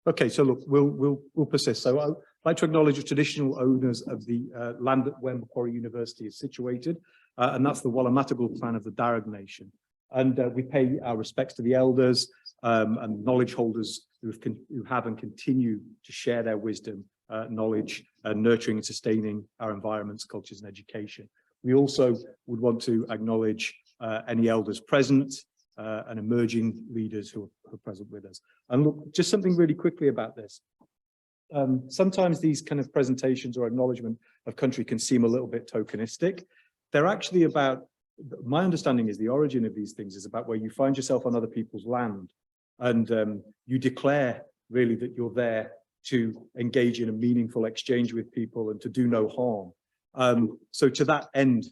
Okay, so look, we'll persist. So I'd like to acknowledge the traditional owners of the land where Macquarie University is situated, and that's the Wallamatagal clan of the Darug Nation. And we pay our respects to the elders and knowledge holders who have and continue to share their wisdom, knowledge, nurturing and sustaining our environments, cultures, and education. We also would want to acknowledge any elders present and emerging leaders who are present with us. And look, just something really quickly about this. Sometimes these kind of presentations or acknowledgement of country can seem a little bit tokenistic. They're actually about, my understanding is the origin of these things is about where you find yourself on other people's land and you declare really that you're there to engage in a meaningful exchange with people and to do no harm. So to that end,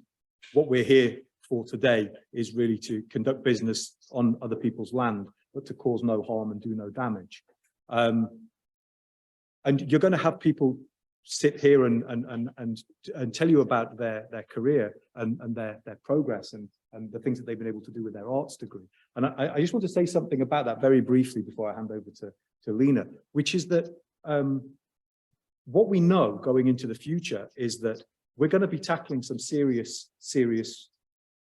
what we're here for today is really to conduct business on other people's land, but to cause no harm and do no damage. And you're going to have people sit here and tell you about their career and their progress and the things that they've been able to do with their arts degree. And I just want to say something about that very briefly before I hand over to Lena, which is that what we know going into the future is that we're going to be tackling some serious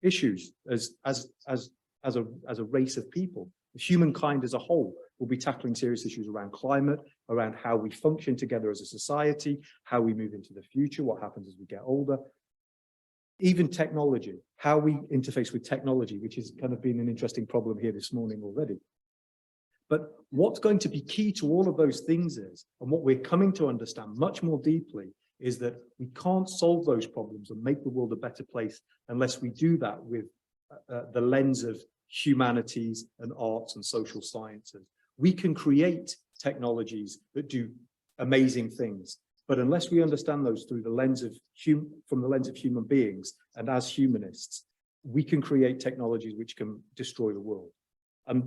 issues as a race of people. Humankind as a whole will be tackling serious issues around climate, around how we function together as a society, how we move into the future, what happens as we get older, even technology, how we interface with technology, which has kind of been an interesting problem here this morning already. But what's going to be key to all of those things is, and what we're coming to understand much more deeply, is that we can't solve those problems and make the world a better place unless we do that with the lens of humanities and arts and social sciences. We can create technologies that do amazing things, but unless we understand those through the lens of from the lens of human beings and as humanists, we can create technologies which can destroy the world. And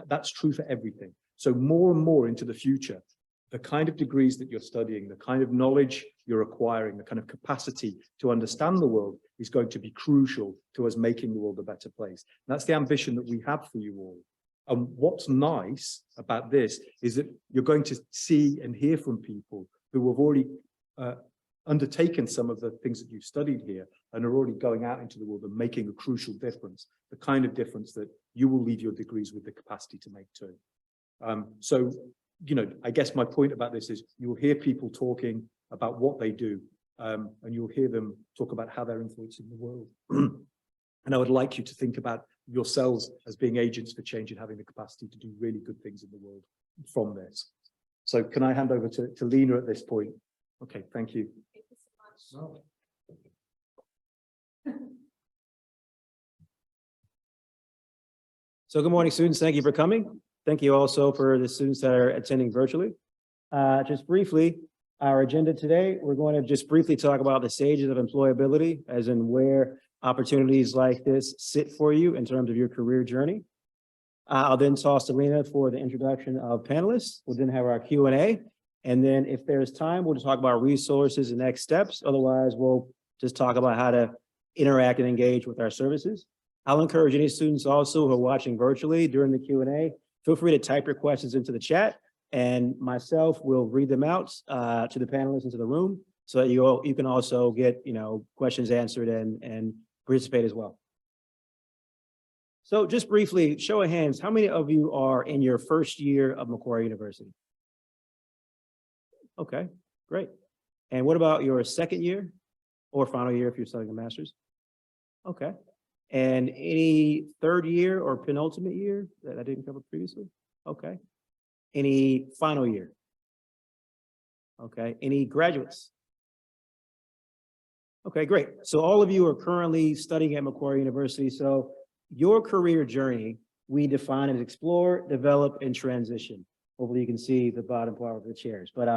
that's true for everything. So more and more into the future, the kind of degrees that you're studying, the kind of knowledge you're acquiring, the kind of capacity to understand the world is going to be crucial to us making the world a better place. And that's the ambition that we have for you all. And what's nice about this is that you're going to see and hear from people who have already undertaken some of the things that you've studied here and are already going out into the world and making a crucial difference, the kind of difference that you will leave your degrees with the capacity to make too. So, you know, I guess my point about this is you'll hear people talking about what they do, and you'll hear them talk about how they're influencing the world. And I would like you to think about yourselves as being agents for change and having the capacity to do really good things in the world from this. So can I hand over to Lena at this point? Okay, thank you. Thank you so much. So good morning, students. Thank you for coming. Thank you also for the students that are attending virtually. Just briefly, our agenda today, we're going to just briefly talk about the stages of employability, as in where opportunities like this sit for you in terms of your career journey. I'll then toss to Lena for the introduction of panelists. We'll then have our Q&A. And then if there's time, we'll just talk about resources and next steps. Otherwise, we'll just talk about how to interact and engage with our services. I'll encourage any students also who are watching virtually during the Q&A, feel free to type your questions into the chat, and myself will read them out to the panelists into the room so that you can also get questions answered and participate as well. So just briefly, show of hands, how many of you are in your first year of Macquarie University? Okay, great. And what about your second year or final year if you're studying a master's? Okay. And any third year or penultimate year that I didn't cover previously? Okay. Any final year? Okay. Any graduates? Okay, great. So all of you are currently studying at Macquarie University. So your career journey, we define as explore, develop, and transition. Hopefully you can see the bottom part of the chairs. But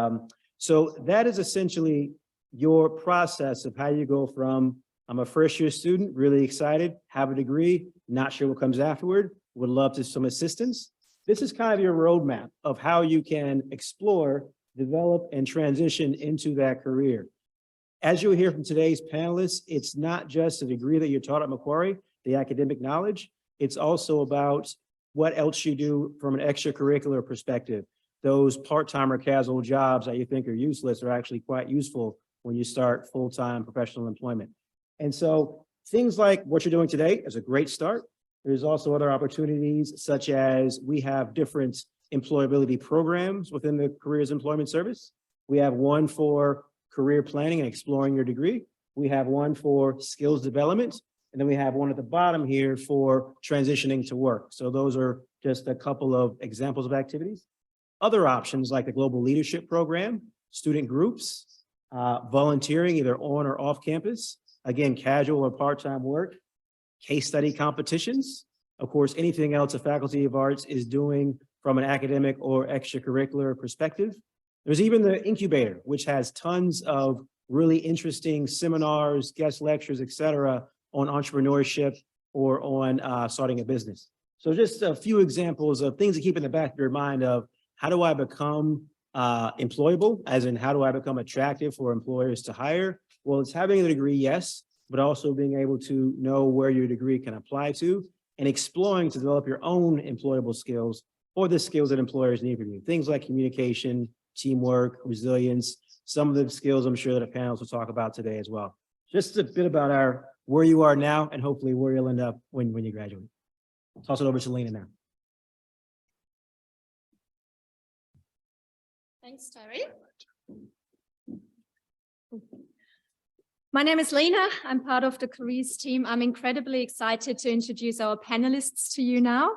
so that is essentially your process of how you go from I'm a first year student, really excited, have a degree, not sure what comes afterward, would love some assistance. This is kind of your roadmap of how you can explore, develop, and transition into that career. As you'll hear from today's panelists, it's not just a degree that you're taught at Macquarie, the academic knowledge, it's also about what else you do from an extracurricular perspective. those part-time or casual jobs that you think are useless are actually quite useful when you start full-time professional employment. And so things like what you're doing today is a great start. There's also other opportunities, such as we have different employability programs within the Careers Employment Service. We have one for career planning and exploring your degree. We have one for skills development. And then we have one at the bottom here for transitioning to work. So those are just a couple of examples of activities. Other options like the Global Leadership Program, student groups, volunteering either on or off campus, again, casual or part-time work, case study competitions, of course, anything else a Faculty of Arts is doing from an academic or extracurricular perspective. There's even the incubator, which has tons of really interesting seminars, guest lectures, et cetera, on entrepreneurship or on starting a business. So just a few examples of things to keep in the back of your mind of how do I become employable, as in how do I become attractive for employers to hire? Well, it's having a degree, yes, but also being able to know where your degree can apply to and exploring to develop your own employable skills or the skills that employers need from you. Things like communication, teamwork, resilience, some of the skills I'm sure that the panelists will talk about today as well. Just a bit about where you are now and hopefully where you'll end up when you graduate. I'll toss it over to Lena now. Thanks, Terry. My name is Lena. I'm part of the careers team. I'm incredibly excited to introduce our panelists to you now.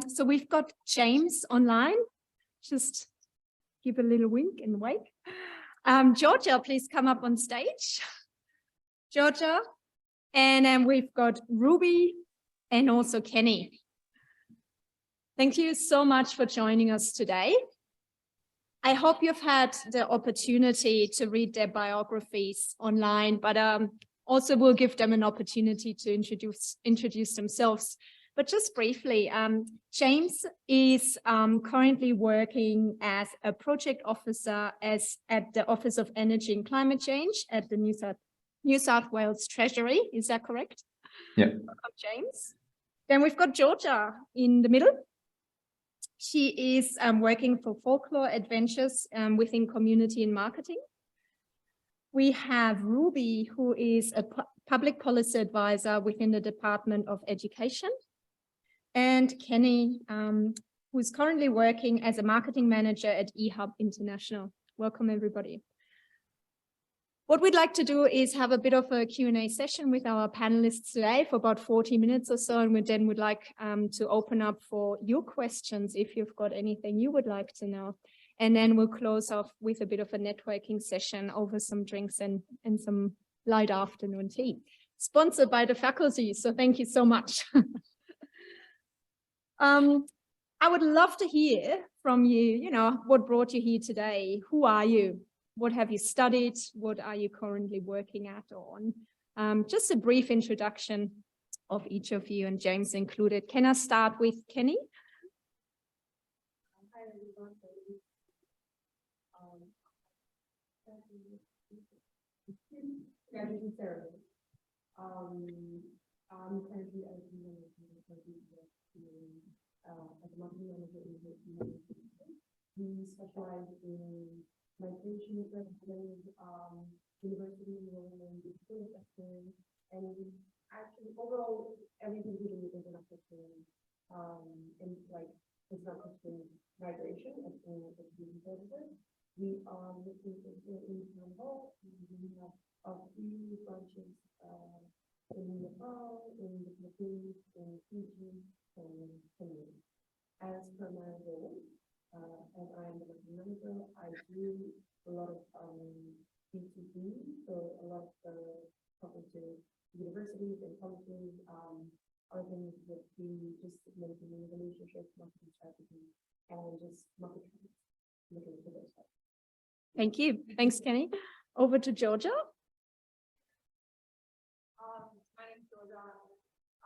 So we've got James online. Just give a little wink and wave. Georgia, please come up on stage. Georgia. And then we've got Ruby and also Kenny. Thank you so much for joining us today. I hope you've had the opportunity to read their biographies online, but also we'll give them an opportunity to introduce themselves. But just briefly, James is currently working as a project officer at the Office of Energy and Climate Change at the New South Wales Treasury. Is that correct? Yeah. Welcome, James. Then we've got Georgia in the middle. She is working for Folklore Adventures within community and marketing. We have Ruby, who is a public policy advisor within the Department of Education. And Kenny, who is currently working as a marketing manager at eHub International. Welcome, everybody. What we'd like to do is have a bit of a Q&A session with our panelists today for about 40 minutes or so, and we then would like to open up for your questions if you've got anything you would like to know. And then we'll close off with a bit of a networking session over some drinks and some light afternoon tea. Sponsored by the faculty, so thank you so much. I would love to hear from you, what brought you here today? Who are you? What have you studied? What are you currently working at or on? Just a brief introduction of each of you, and James included. Can I start with Kenny? Hi, everyone. Graduation ceremony. I'm currently as a marketing manager in Humanities. We specialize in migration, refugees, university enrollment, digital assessment, and actually overall everything to do with international students, and like international student migration and education services. We are looking in Campbell. We have a few branches in Nepal, in the Philippines, in Fiji, and Kenya. As per my role, as I am the marketing manager, I do a lot of B2B, so a lot of talking to universities and colleges, other things that we just maintaining relationships, marketing strategy, and just market trends, looking for those stuff. Thank you. Thanks, Kenny. Over to Georgia. My name is Georgia.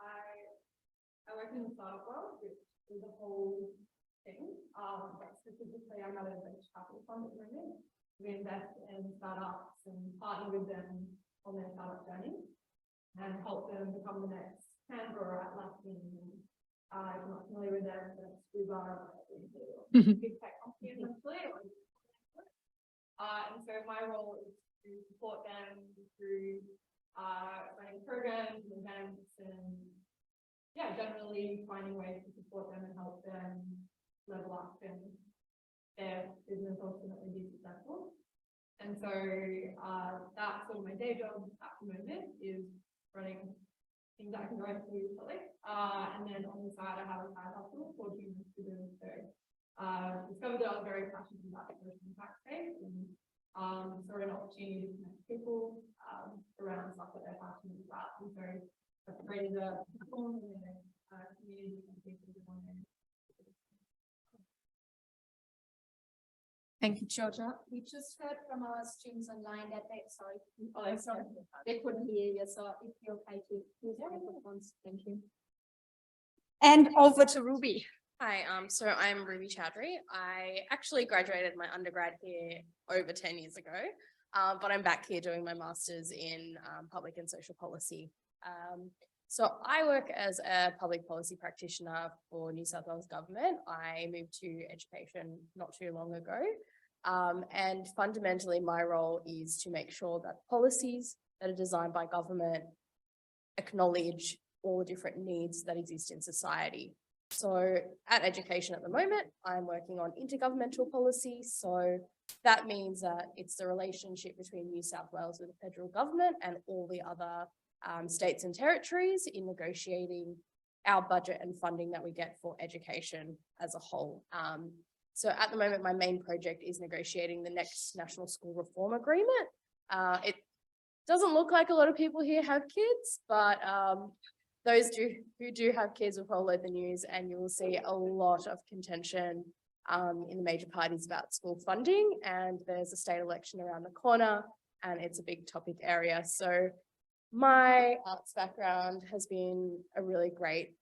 I work in the startup world, which is a whole thing. But specifically, I'm at a venture capital fund at the moment. We invest in startups and partner with them on their startup journey and help them become the next Canberra, Atlassian. I'm not familiar with them, but Uber, big tech company. And so my role is to support them through running programs and events and generally finding ways to support them and help them level up and their business ultimately be successful. And so that's sort of my day job at the moment, is running things that I can go into public. And then on the side I have a side hustle for junior students. So discovered that I was very passionate about the social impact space, and saw an opportunity to connect people around stuff that they're passionate about. And so I've created a platform and a community of people who want to. Thank you, Georgia. We just heard from our students online that they couldn't hear you. So if you're okay to use your microphones, thank you. And over to Ruby. Hi, so I'm Ruby Chowdhury. I actually graduated my undergrad here over 10 years ago, but I'm back here doing my master's in public and social policy. So I work as a public policy practitioner for New South Wales government. I moved to education not too long ago. And fundamentally my role is to make sure that policies that are designed by government acknowledge all the different needs that exist in society. So at education at the moment, I'm working on intergovernmental policy. So that means that it's the relationship between New South Wales with the federal government and all the other states and territories in negotiating our budget and funding that we get for education as a whole. So at the moment, my main project is negotiating the next National School Reform Agreement. It doesn't look like a lot of people here have kids, but those who do have kids will follow the news, and you will see a lot of contention in the major parties about school funding. And there's a state election around the corner, and it's a big topic area. So my arts background has been a really great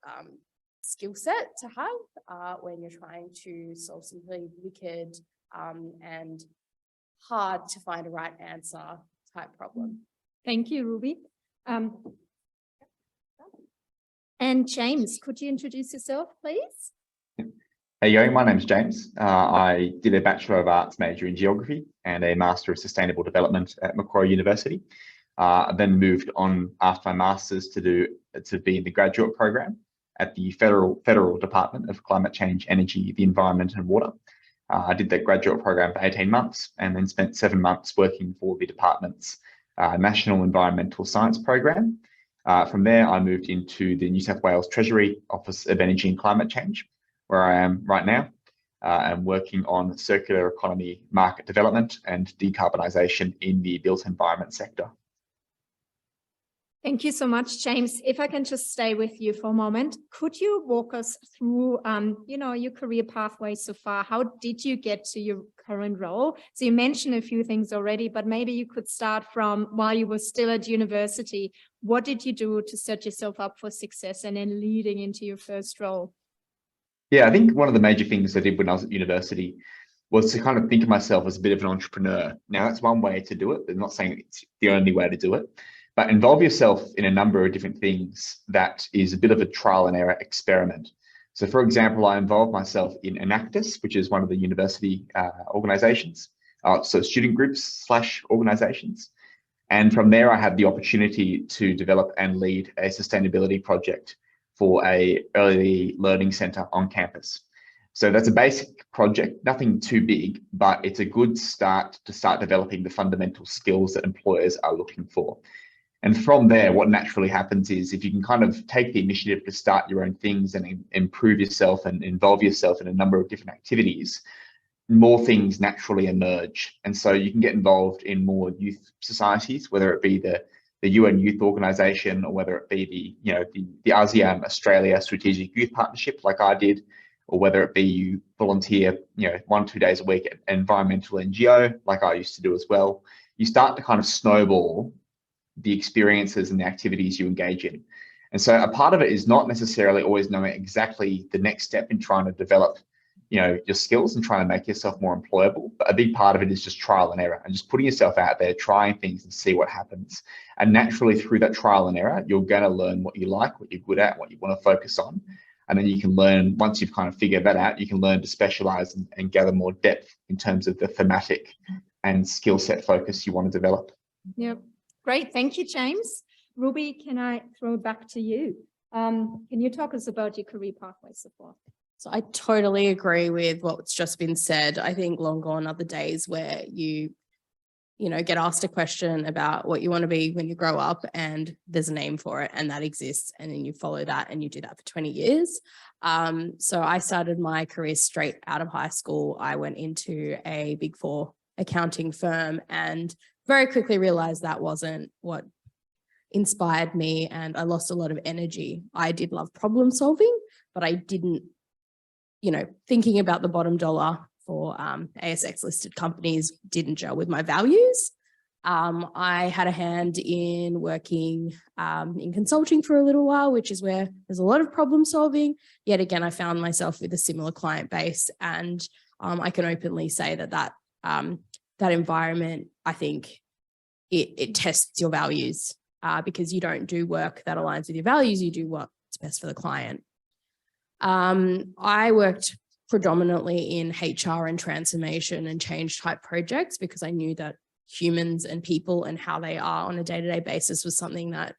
skill set to have when you're trying to solve some really wicked and hard to find a right answer type problem. Thank you, Ruby. And James, could you introduce yourself, please? Hey, yo, my name's James. I did a Bachelor of Arts major in Geography and a Master of Sustainable Development at Macquarie University. I then moved on after my Masters to be in the graduate program at the Federal Department of Climate Change, Energy, the Environment and Water. I did that graduate program for 18 months and then spent 7 months working for the department's National Environmental Science Program. From there, I moved into the New South Wales Treasury Office of Energy and Climate Change, where I am right now. I'm working on circular economy market development and decarbonisation in the built environment sector. Thank you so much, James. If I can just stay with you for a moment, could you walk us through, your career pathway so far? How did you get to your current role? So you mentioned a few things already, but maybe you could start from while you were still at university. What did you do to set yourself up for success and then leading into your first role? Yeah, I think one of the major things I did when I was at university was to kind of think of myself as a bit of an entrepreneur. Now, that's one way to do it, but I'm not saying it's the only way to do it. But involve yourself in a number of different things that is a bit of a trial and error experiment. So for example, I involved myself in Enactus, which is one of the university organizations, so student groups / organizations. And from there, I had the opportunity to develop and lead a sustainability project for a early learning center on campus. So that's a basic project, nothing too big, but it's a good start to start developing the fundamental skills that employers are looking for. And from there, what naturally happens is if you can kind of take the initiative to start your own things and improve yourself and involve yourself in a number of different activities, more things naturally emerge. And so you can get involved in more youth societies, whether it be the UN Youth Organization or whether it be the ASEAN Australia Strategic Youth Partnership like I did, or whether it be you volunteer 1-2 days a week at an environmental NGO like I used to do as well. You start to kind of snowball the experiences and the activities you engage in. And so a part of it is not necessarily always knowing exactly the next step in trying to develop your skills and trying to make yourself more employable. But a big part of it is just trial and error and just putting yourself out there, trying things and see what happens. And naturally through that trial and error, you're going to learn what you like, what you're good at, what you want to focus on. And then you can learn, once you've kind of figured that out, you can learn to specialize and gather more depth in terms of the thematic and skill set focus you want to develop. Yep. Great. Thank you, James. Ruby, can I throw it back to you? Can you talk us about your career pathway support? So I totally agree with what's just been said. I think long gone are the days where you get asked a question about what you want to be when you grow up and there's a name for it and that exists, and then you follow that and you do that for 20 years. So I started my career straight out of high school. I went into a Big Four accounting firm and very quickly realized that wasn't what inspired me, and I lost a lot of energy. I did love problem solving, but I didn't, thinking about the bottom dollar for ASX listed companies didn't gel with my values. I had a hand in working in consulting for a little while, which is where there's a lot of problem solving. Yet again, I found myself with a similar client base, and I can openly say that environment, I think it tests your values because you don't do work that aligns with your values, you do what's best for the client. I worked predominantly in HR and transformation and change type projects because I knew that humans and people and how they are on a day-to-day basis was something that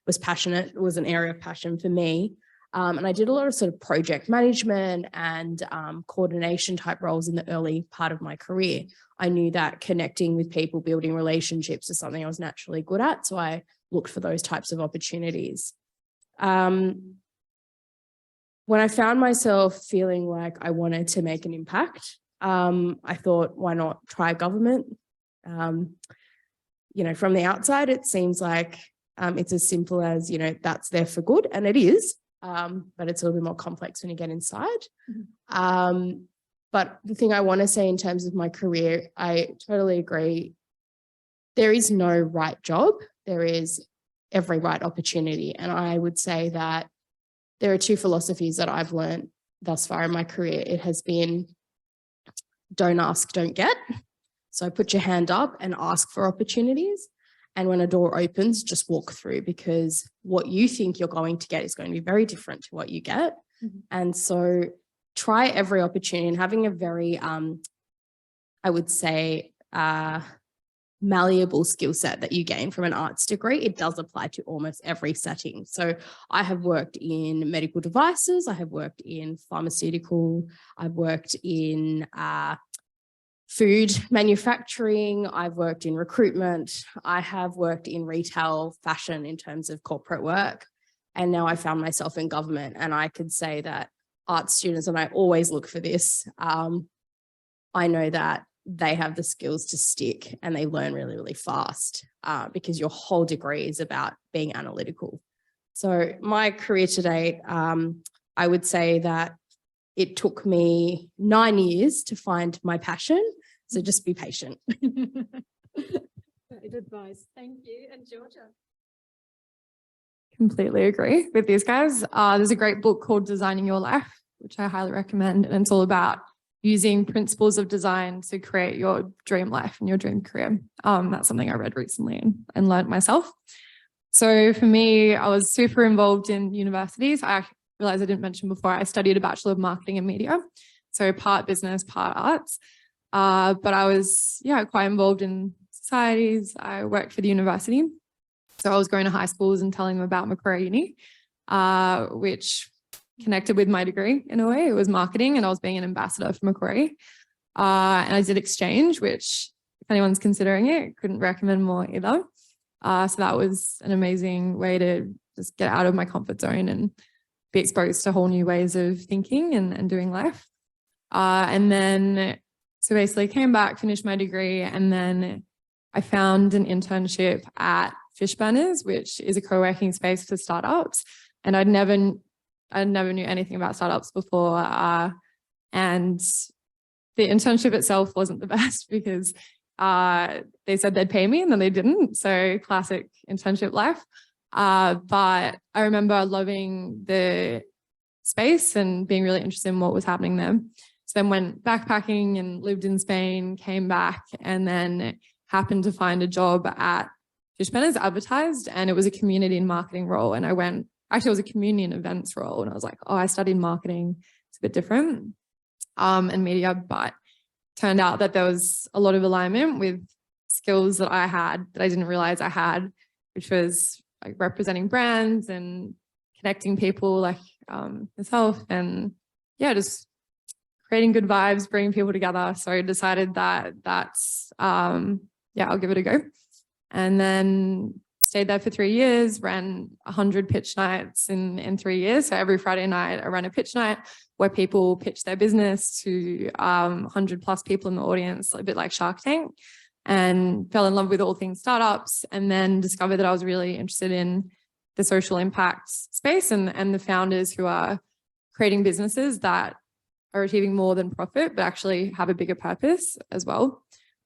was an area of passion for me. And I did a lot of sort of project management and coordination type roles in the early part of my career. I knew that connecting with people, building relationships is something I was naturally good at. So I looked for those types of opportunities. When I found myself feeling like I wanted to make an impact, I thought, why not try government? From the outside, it seems like it's as simple as, that's there for good, and it is, but it's a little bit more complex when you get inside. Mm-hmm. But the thing I want to say in terms of my career, I totally agree. There is no right job. There is every right opportunity. And I would say that there are two philosophies that I've learned thus far in my career. It has been don't ask, don't get. So put your hand up and ask for opportunities. And when a door opens, just walk through, because what you think you're going to get is going to be very different to what you get. Mm-hmm. And so try every opportunity, and having a very, I would say, malleable skill set that you gain from an arts degree, it does apply to almost every setting. So I have worked in medical devices, I have worked in pharmaceutical, I've worked in food manufacturing, I've worked in recruitment, I have worked in retail, fashion in terms of corporate work, and now I found myself in government. And I could say that art students, and I always look for this, I know that they have the skills to stick and they learn really, really fast because your whole degree is about being analytical. So my career to date, I would say that it took me 9 years to find my passion. So just be patient. Great advice. Thank you. And Georgia? Completely agree with these guys. There's a great book called Designing Your Life, which I highly recommend. And it's all about using principles of design to create your dream life and your dream career. That's something I read recently and learned myself. So for me, I was super involved in universities. I realized I didn't mention before, I studied a Bachelor of Marketing and Media. So part business, part arts. But I was, quite involved in societies. I worked for the university. So I was going to high schools and telling them about Macquarie Uni, which connected with my degree in a way. It was marketing, and I was being an ambassador for Macquarie. And I did exchange, which if anyone's considering it, couldn't recommend more either. So that was an amazing way to just get out of my comfort zone and be exposed to whole new ways of thinking and doing life. And then, so basically came back, finished my degree, and then I found an internship at Fish Banners, which is a co-working space for startups. And I never knew anything about startups before. And the internship itself wasn't the best because they said they'd pay me and then they didn't. So classic internship life. But I remember loving the space and being really interested in what was happening there. So then went backpacking and lived in Spain, came back, and then happened to find a job at Fish Banners advertised, and it was a community and marketing role. And I actually it was a community and events role. And I was like, oh, I studied marketing. It's a bit different and media, but turned out that there was a lot of alignment with skills that I had that I didn't realize I had, which was like representing brands and connecting people like myself, and yeah, just creating good vibes, bringing people together. So I decided that that's, yeah, I'll give it a go. And then stayed there for 3 years, ran 100 pitch nights in 3 years. So every Friday night I ran a pitch night where people pitch their business to 100 plus people in the audience, a bit like Shark Tank, and fell in love with all things startups, and then discovered that I was really interested in the social impact space and the founders who are creating businesses that are achieving more than profit, but actually have a bigger purpose as well.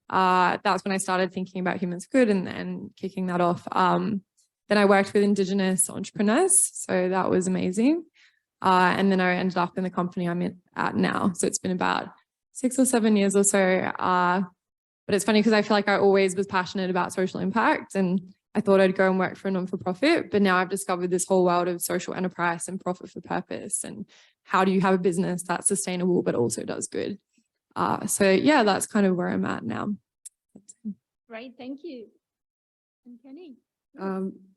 That's when I started thinking about Humans for Good and kicking that off. Then I worked with Indigenous entrepreneurs, so that was amazing. And then I ended up in the company I'm at now. So it's been about 6 or 7 years or so. But it's funny because I feel like I always was passionate about social impact, and I thought I'd go and work for a non-for-profit, but now I've discovered this whole world of social enterprise and profit for purpose, and how do you have a business that's sustainable but also does good. So yeah, that's kind of where I'm at now. Great, thank you. And Kenny?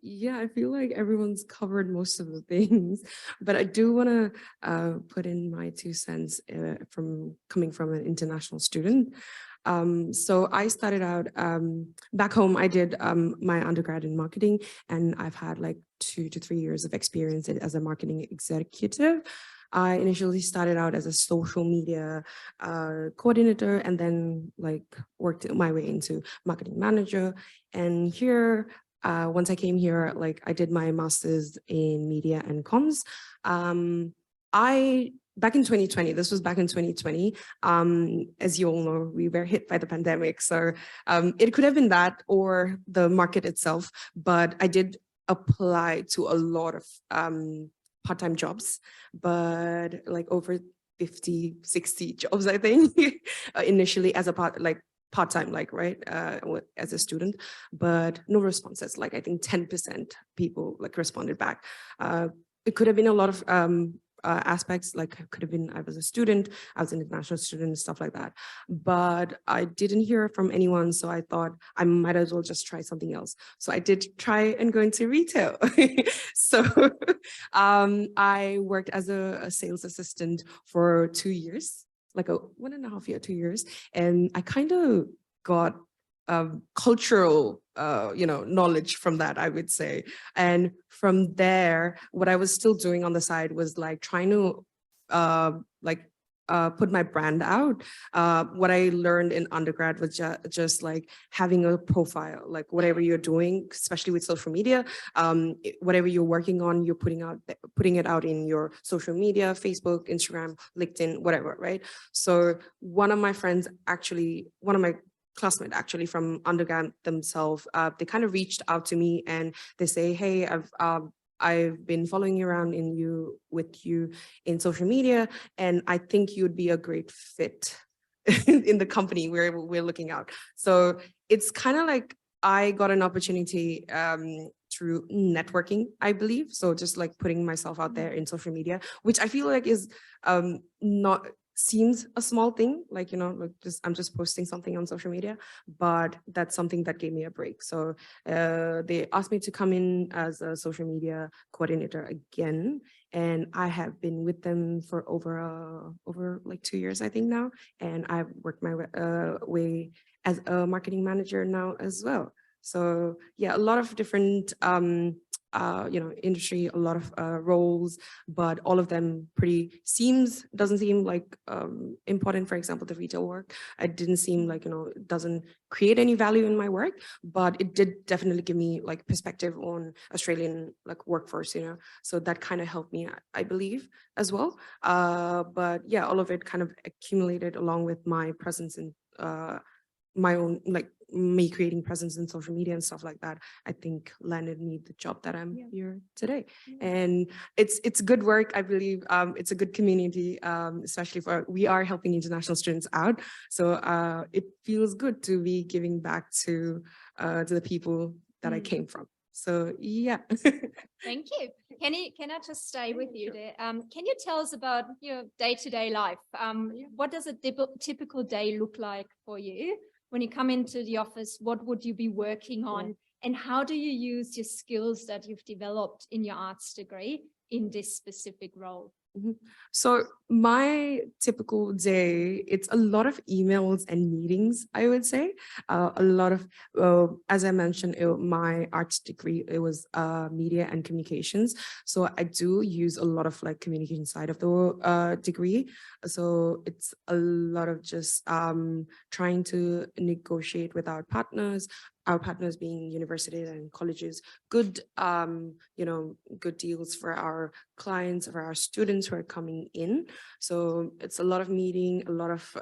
Yeah, I feel like everyone's covered most of the things, but I do want to put in my 2 cents from coming from an international student. So I started out back home. I did my undergrad in marketing, and I've had like 2 to 3 years of experience as a marketing executive. I initially started out as a social media coordinator, and then like worked my way into marketing manager. And here, once I came here, like I did my master's in media and comms. Back in 2020, this was back in 2020, as you all know, we were hit by the pandemic. So it could have been that or the market itself, but I did apply to a lot of part-time jobs, but like over 50, 60 jobs, I think, initially as a part-time, like, right, as a student, but no responses. Like, I think 10% people like responded back. It could have been a lot of aspects, like could have been I was a student, I was an international student and stuff like that, but I didn't hear from anyone, so I thought I might as well just try something else. So I did try and go into retail. So I worked as a sales assistant for 2 years, like a 1.5 year, 2 years, and I kind of got cultural knowledge from that, I would say. And from there, what I was still doing on the side was like trying to put my brand out. What I learned in undergrad was just like having a profile, like whatever you're doing, especially with social media, whatever you're working on, you're putting it out in your social media, Facebook, Instagram, LinkedIn, whatever, right? So one of my classmate actually from undergrad themselves, they kind of reached out to me and they say, hey, I've been following you around with you in social media, and I think you'd be a great fit in the company we're looking at. So it's kind of like I got an opportunity through networking, I believe. So just like putting myself out there in social media, which I feel like is not seems a small thing, like, like I'm just posting something on social media, but that's something that gave me a break. So they asked me to come in as a social media coordinator again, and I have been with them for over like 2 years, I think now, and I've worked my way as a marketing manager now as well. So yeah, a lot of different industry, a lot of roles, but all of them doesn't seem like important. For example, the retail work, it didn't seem like, it doesn't create any value in my work, but it did definitely give me like perspective on Australian like workforce, so that kind of helped me, I believe, as well. But yeah, all of it kind of accumulated along with my presence in my own, like me creating presence in social media and stuff like that, I think landed me the job that I'm here today. And it's good work, I believe. It's a good community, especially we are helping international students out. So it feels good to be giving back to the people that I came from. So yeah. Thank you. Can I just stay with you there? Can you tell us about your day-to-day life? What does a typical day look like for you? When you come into the office, what would you be working on? And how do you use your skills that you've developed in your arts degree in this specific role? So my typical day, it's a lot of emails and meetings, I would say. A lot of, as I mentioned, my arts degree, it was media and communications. So I do use a lot of like communication side of the degree. So it's a lot of just trying to negotiate with our partners being universities and colleges, good, good deals for our clients, for our students who are coming in. So it's a lot of meeting, a lot of,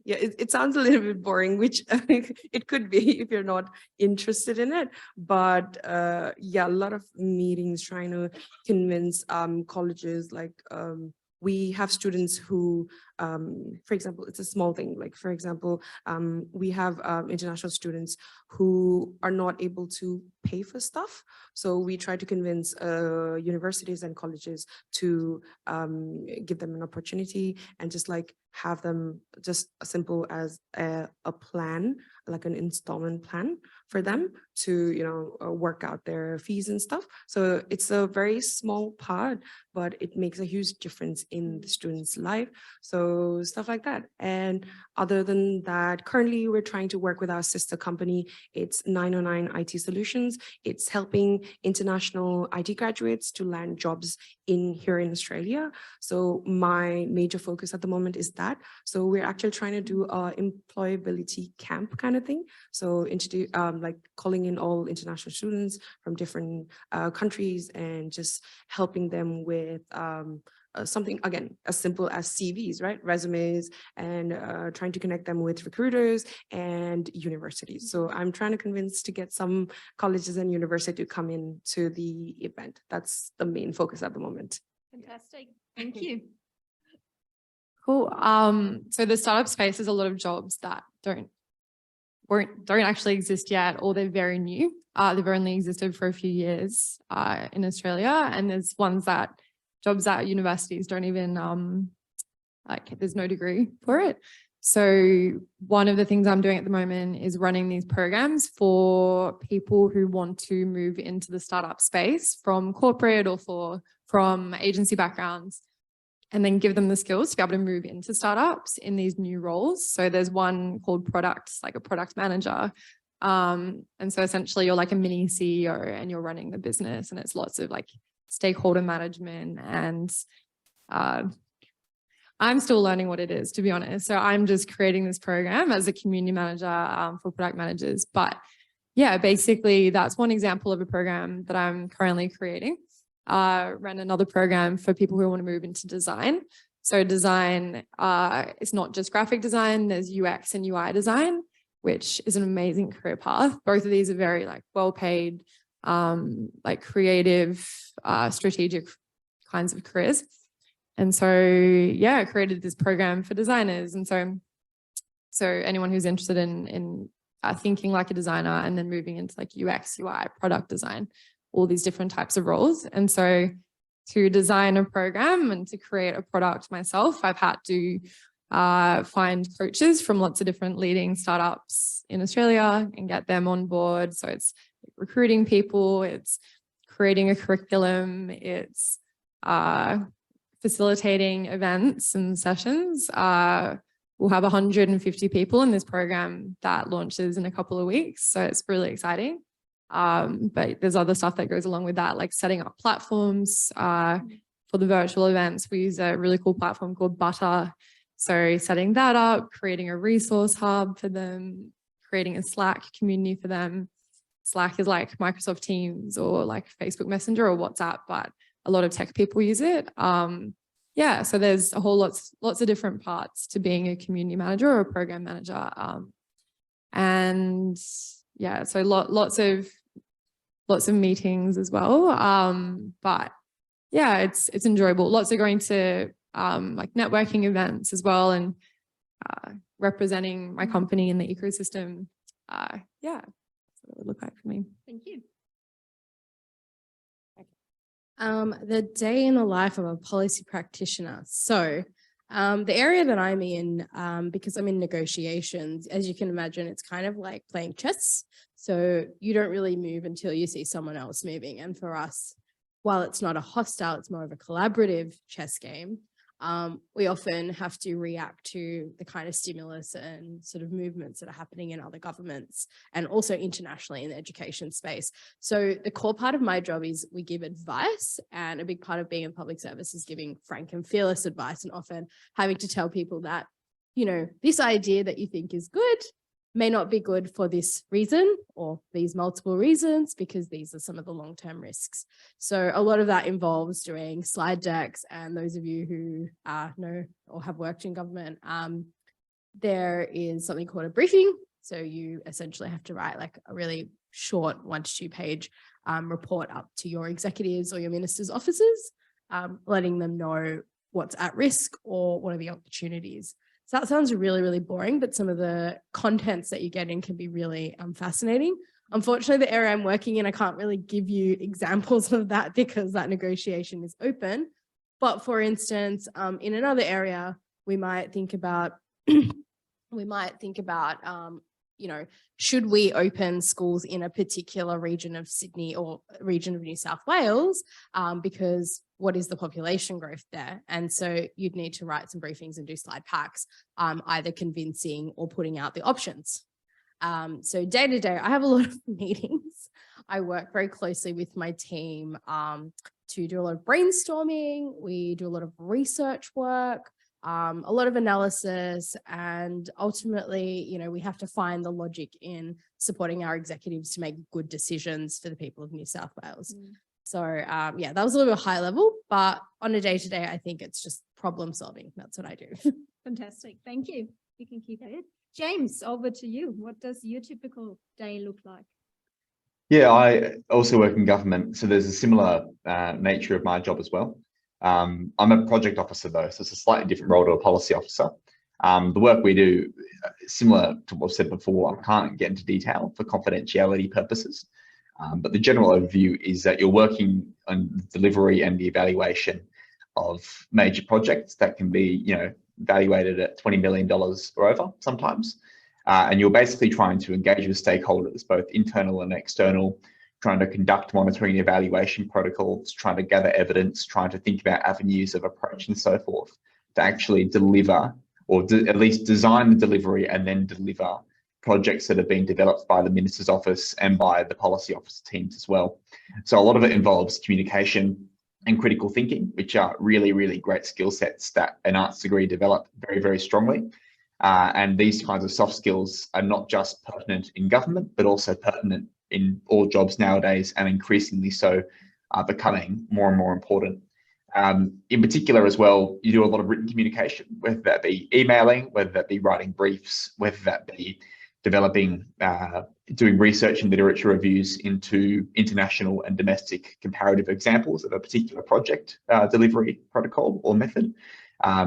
yeah, it sounds a little bit boring, which it could be if you're not interested in it. But yeah, a lot of meetings trying to convince colleges, like, we have students who, for example, it's a small thing. Like, for example, we have international students who are not able to pay for stuff. So we try to convince universities and colleges to give them an opportunity and just like have them just as simple as a plan, like an installment plan for them to, work out their fees and stuff. So it's a very small part, but it makes a huge difference in the student's life. So stuff like that. And other than that, currently we're trying to work with our sister company. It's 909 IT Solutions. It's helping international IT graduates to land jobs here in Australia. So my major focus at the moment is that. So we're actually trying to do a employability camp kind of thing. So introduce, like calling in all international students from different countries and just helping them with something, again, as simple as CVs, right? Resumes, and trying to connect them with recruiters and universities. So I'm trying to convince to get some colleges and universities to come in to the event. That's the main focus at the moment. Fantastic. Thank you. Cool. So the startup space is a lot of jobs that don't actually exist yet, or they're very new. They've only existed for a few years in Australia, and there's jobs at universities don't even there's no degree for it. So one of the things I'm doing at the moment is running these programs for people who want to move into the startup space from corporate or from agency backgrounds, and then give them the skills to be able to move into startups in these new roles. So there's one called products, like a product manager. And so essentially you're like a mini CEO and you're running the business, and it's lots of like stakeholder management, and I'm still learning what it is, to be honest. So I'm just creating this program as a community manager for product managers. But yeah, basically that's one example of a program that I'm currently creating. Ran another program for people who want to move into design. So design, it's not just graphic design, there's UX and UI design, which is an amazing career path. Both of these are very like well-paid, like creative, strategic kinds of careers. And so, yeah, I created this program for designers. And so anyone who's interested in thinking like a designer and then moving into like UX, UI, product design, all these different types of roles. And so to design a program and to create a product myself, I've had to find coaches from lots of different leading startups in Australia and get them on board. So it's recruiting people, it's creating a curriculum, it's facilitating events and sessions. We'll have 150 people in this program that launches in a couple of weeks. So it's really exciting. But there's other stuff that goes along with that, like setting up platforms for the virtual events. We use a really cool platform called Butter. So setting that up, creating a resource hub for them, creating a Slack community for them. Slack is like Microsoft Teams or like Facebook Messenger or WhatsApp, but a lot of tech people use it. Yeah, so there's a whole lots of different parts to being a community manager or a program manager. And yeah, so lots of meetings as well. But yeah, it's enjoyable. Lots of going to like networking events as well, and representing my company in the ecosystem. Yeah, that's what it would look like for me. Thank you. The day in the life of a policy practitioner. So the area that I'm in, because I'm in negotiations, as you can imagine, it's kind of like playing chess. So you don't really move until you see someone else moving. And for us, while it's not a hostile, it's more of a collaborative chess game. We often have to react to the kind of stimulus and sort of movements that are happening in other governments and also internationally in the education space. So the core part of my job is we give advice, and a big part of being in public service is giving frank and fearless advice, and often having to tell people that, you know, this idea that you think is good may not be good for this reason or these multiple reasons, because these are some of the long-term risks. So a lot of that involves doing slide decks, and those of you who know or have worked in government, there is something called a briefing. So you essentially have to write like a really short 1 to 2 page report up to your executives or your ministers' offices, letting them know what's at risk or what are the opportunities. So that sounds really, really boring, but some of the contents that you get in can be really fascinating. Unfortunately, the area I'm working in, I can't really give you examples of that because that negotiation is open. But for instance, in another area, we might think about, you know, should we open schools in a particular region of Sydney or region of New South Wales? Because what is the population growth there? And so you'd need to write some briefings and do slide packs, either convincing or putting out the options. So day to day, I have a lot of meetings. I work very closely with my team to do a lot of brainstorming. We do a lot of research work, a lot of analysis, and ultimately, you know, we have to find the logic in supporting our executives to make good decisions for the people of New South Wales. So yeah, that was a little bit high level, but on a day-to-day, I think it's just problem solving. That's what I do. Fantastic. Thank you. You can keep it. James, over to you. What does your typical day look like? Yeah, I also work in government, so there's a similar nature of my job as well. I'm a project officer though, so it's a slightly different role to a policy officer. The work we do, similar to what I've said before, I can't get into detail for confidentiality purposes. But the general overview is that you're working on the delivery and the evaluation of major projects that can be, you know, evaluated at $20 million or over sometimes. And you're basically trying to engage with stakeholders, both internal and external, trying to conduct monitoring and evaluation protocols, trying to gather evidence, trying to think about avenues of approach and so forth to actually deliver, or at least design the delivery and then deliver projects that have been developed by the Minister's Office and by the policy office teams as well. So a lot of it involves communication and critical thinking, which are really, really great skill sets that an arts degree develop very, very strongly. And these kinds of soft skills are not just pertinent in government, but also pertinent in all jobs nowadays, and increasingly so becoming more and more important. In particular as well, you do a lot of written communication, whether that be emailing, whether that be writing briefs, whether that be developing, doing research and literature reviews into international and domestic comparative examples of a particular project delivery protocol or method.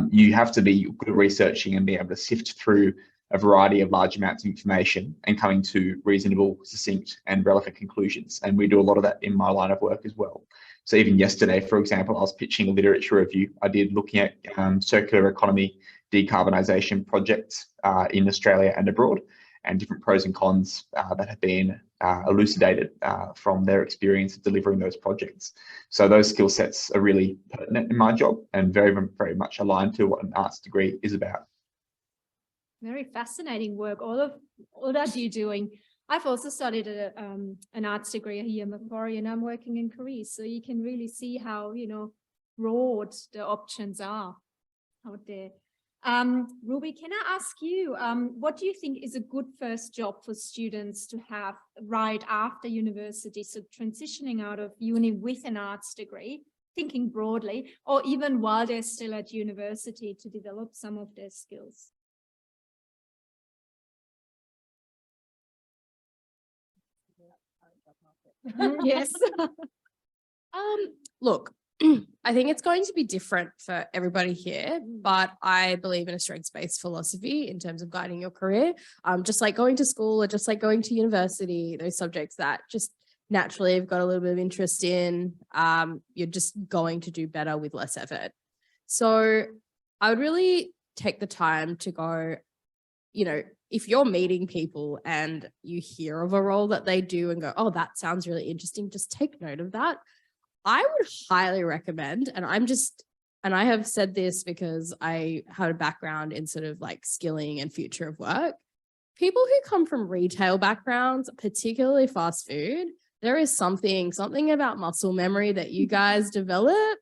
You have to be good at researching and be able to sift through a variety of large amounts of information and coming to reasonable, succinct and relevant conclusions. And we do a lot of that in my line of work as well. So even yesterday, for example, I was pitching a literature review I did looking at circular economy decarbonisation projects in Australia and abroad, and different pros and cons that have been elucidated from their experience of delivering those projects. So those skill sets are really pertinent in my job and very, very much aligned to what an arts degree is about. Very fascinating work, all that you're doing. I've also studied an arts degree here at Macquarie, and I'm working in career, so you can really see how, you know, broad the options are out there. Ruby, can I ask you, what do you think is a good first job for students to have right after university? So transitioning out of uni with an arts degree, thinking broadly, or even while they're still at university to develop some of their skills? Yes. Look, I think it's going to be different for everybody here, but I believe in a strengths-based philosophy in terms of guiding your career. Just like going to school or just like going to university, those subjects that just naturally have got a little bit of interest in, you're just going to do better with less effort. So I would really take the time to go, you know, if you're meeting people and you hear of a role that they do and go, oh, that sounds really interesting, just take note of that. I would highly recommend, and I have said this because I had a background in sort of like skilling and future of work. People who come from retail backgrounds, particularly fast food, there is something about muscle memory that you guys develop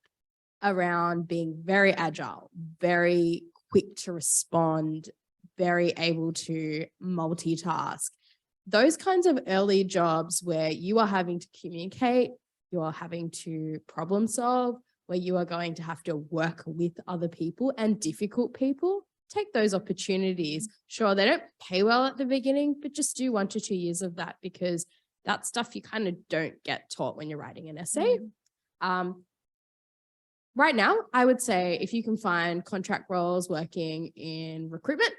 around being very agile, very quick to respond, very able to multitask. Those kinds of early jobs where you are having to communicate, you are having to problem solve, where you are going to have to work with other people and difficult people, take those opportunities. Sure, they don't pay well at the beginning, but just do 1 to 2 years of that, because that's stuff you kind of don't get taught when you're writing an essay. Right now, I would say if you can find contract roles working in recruitment,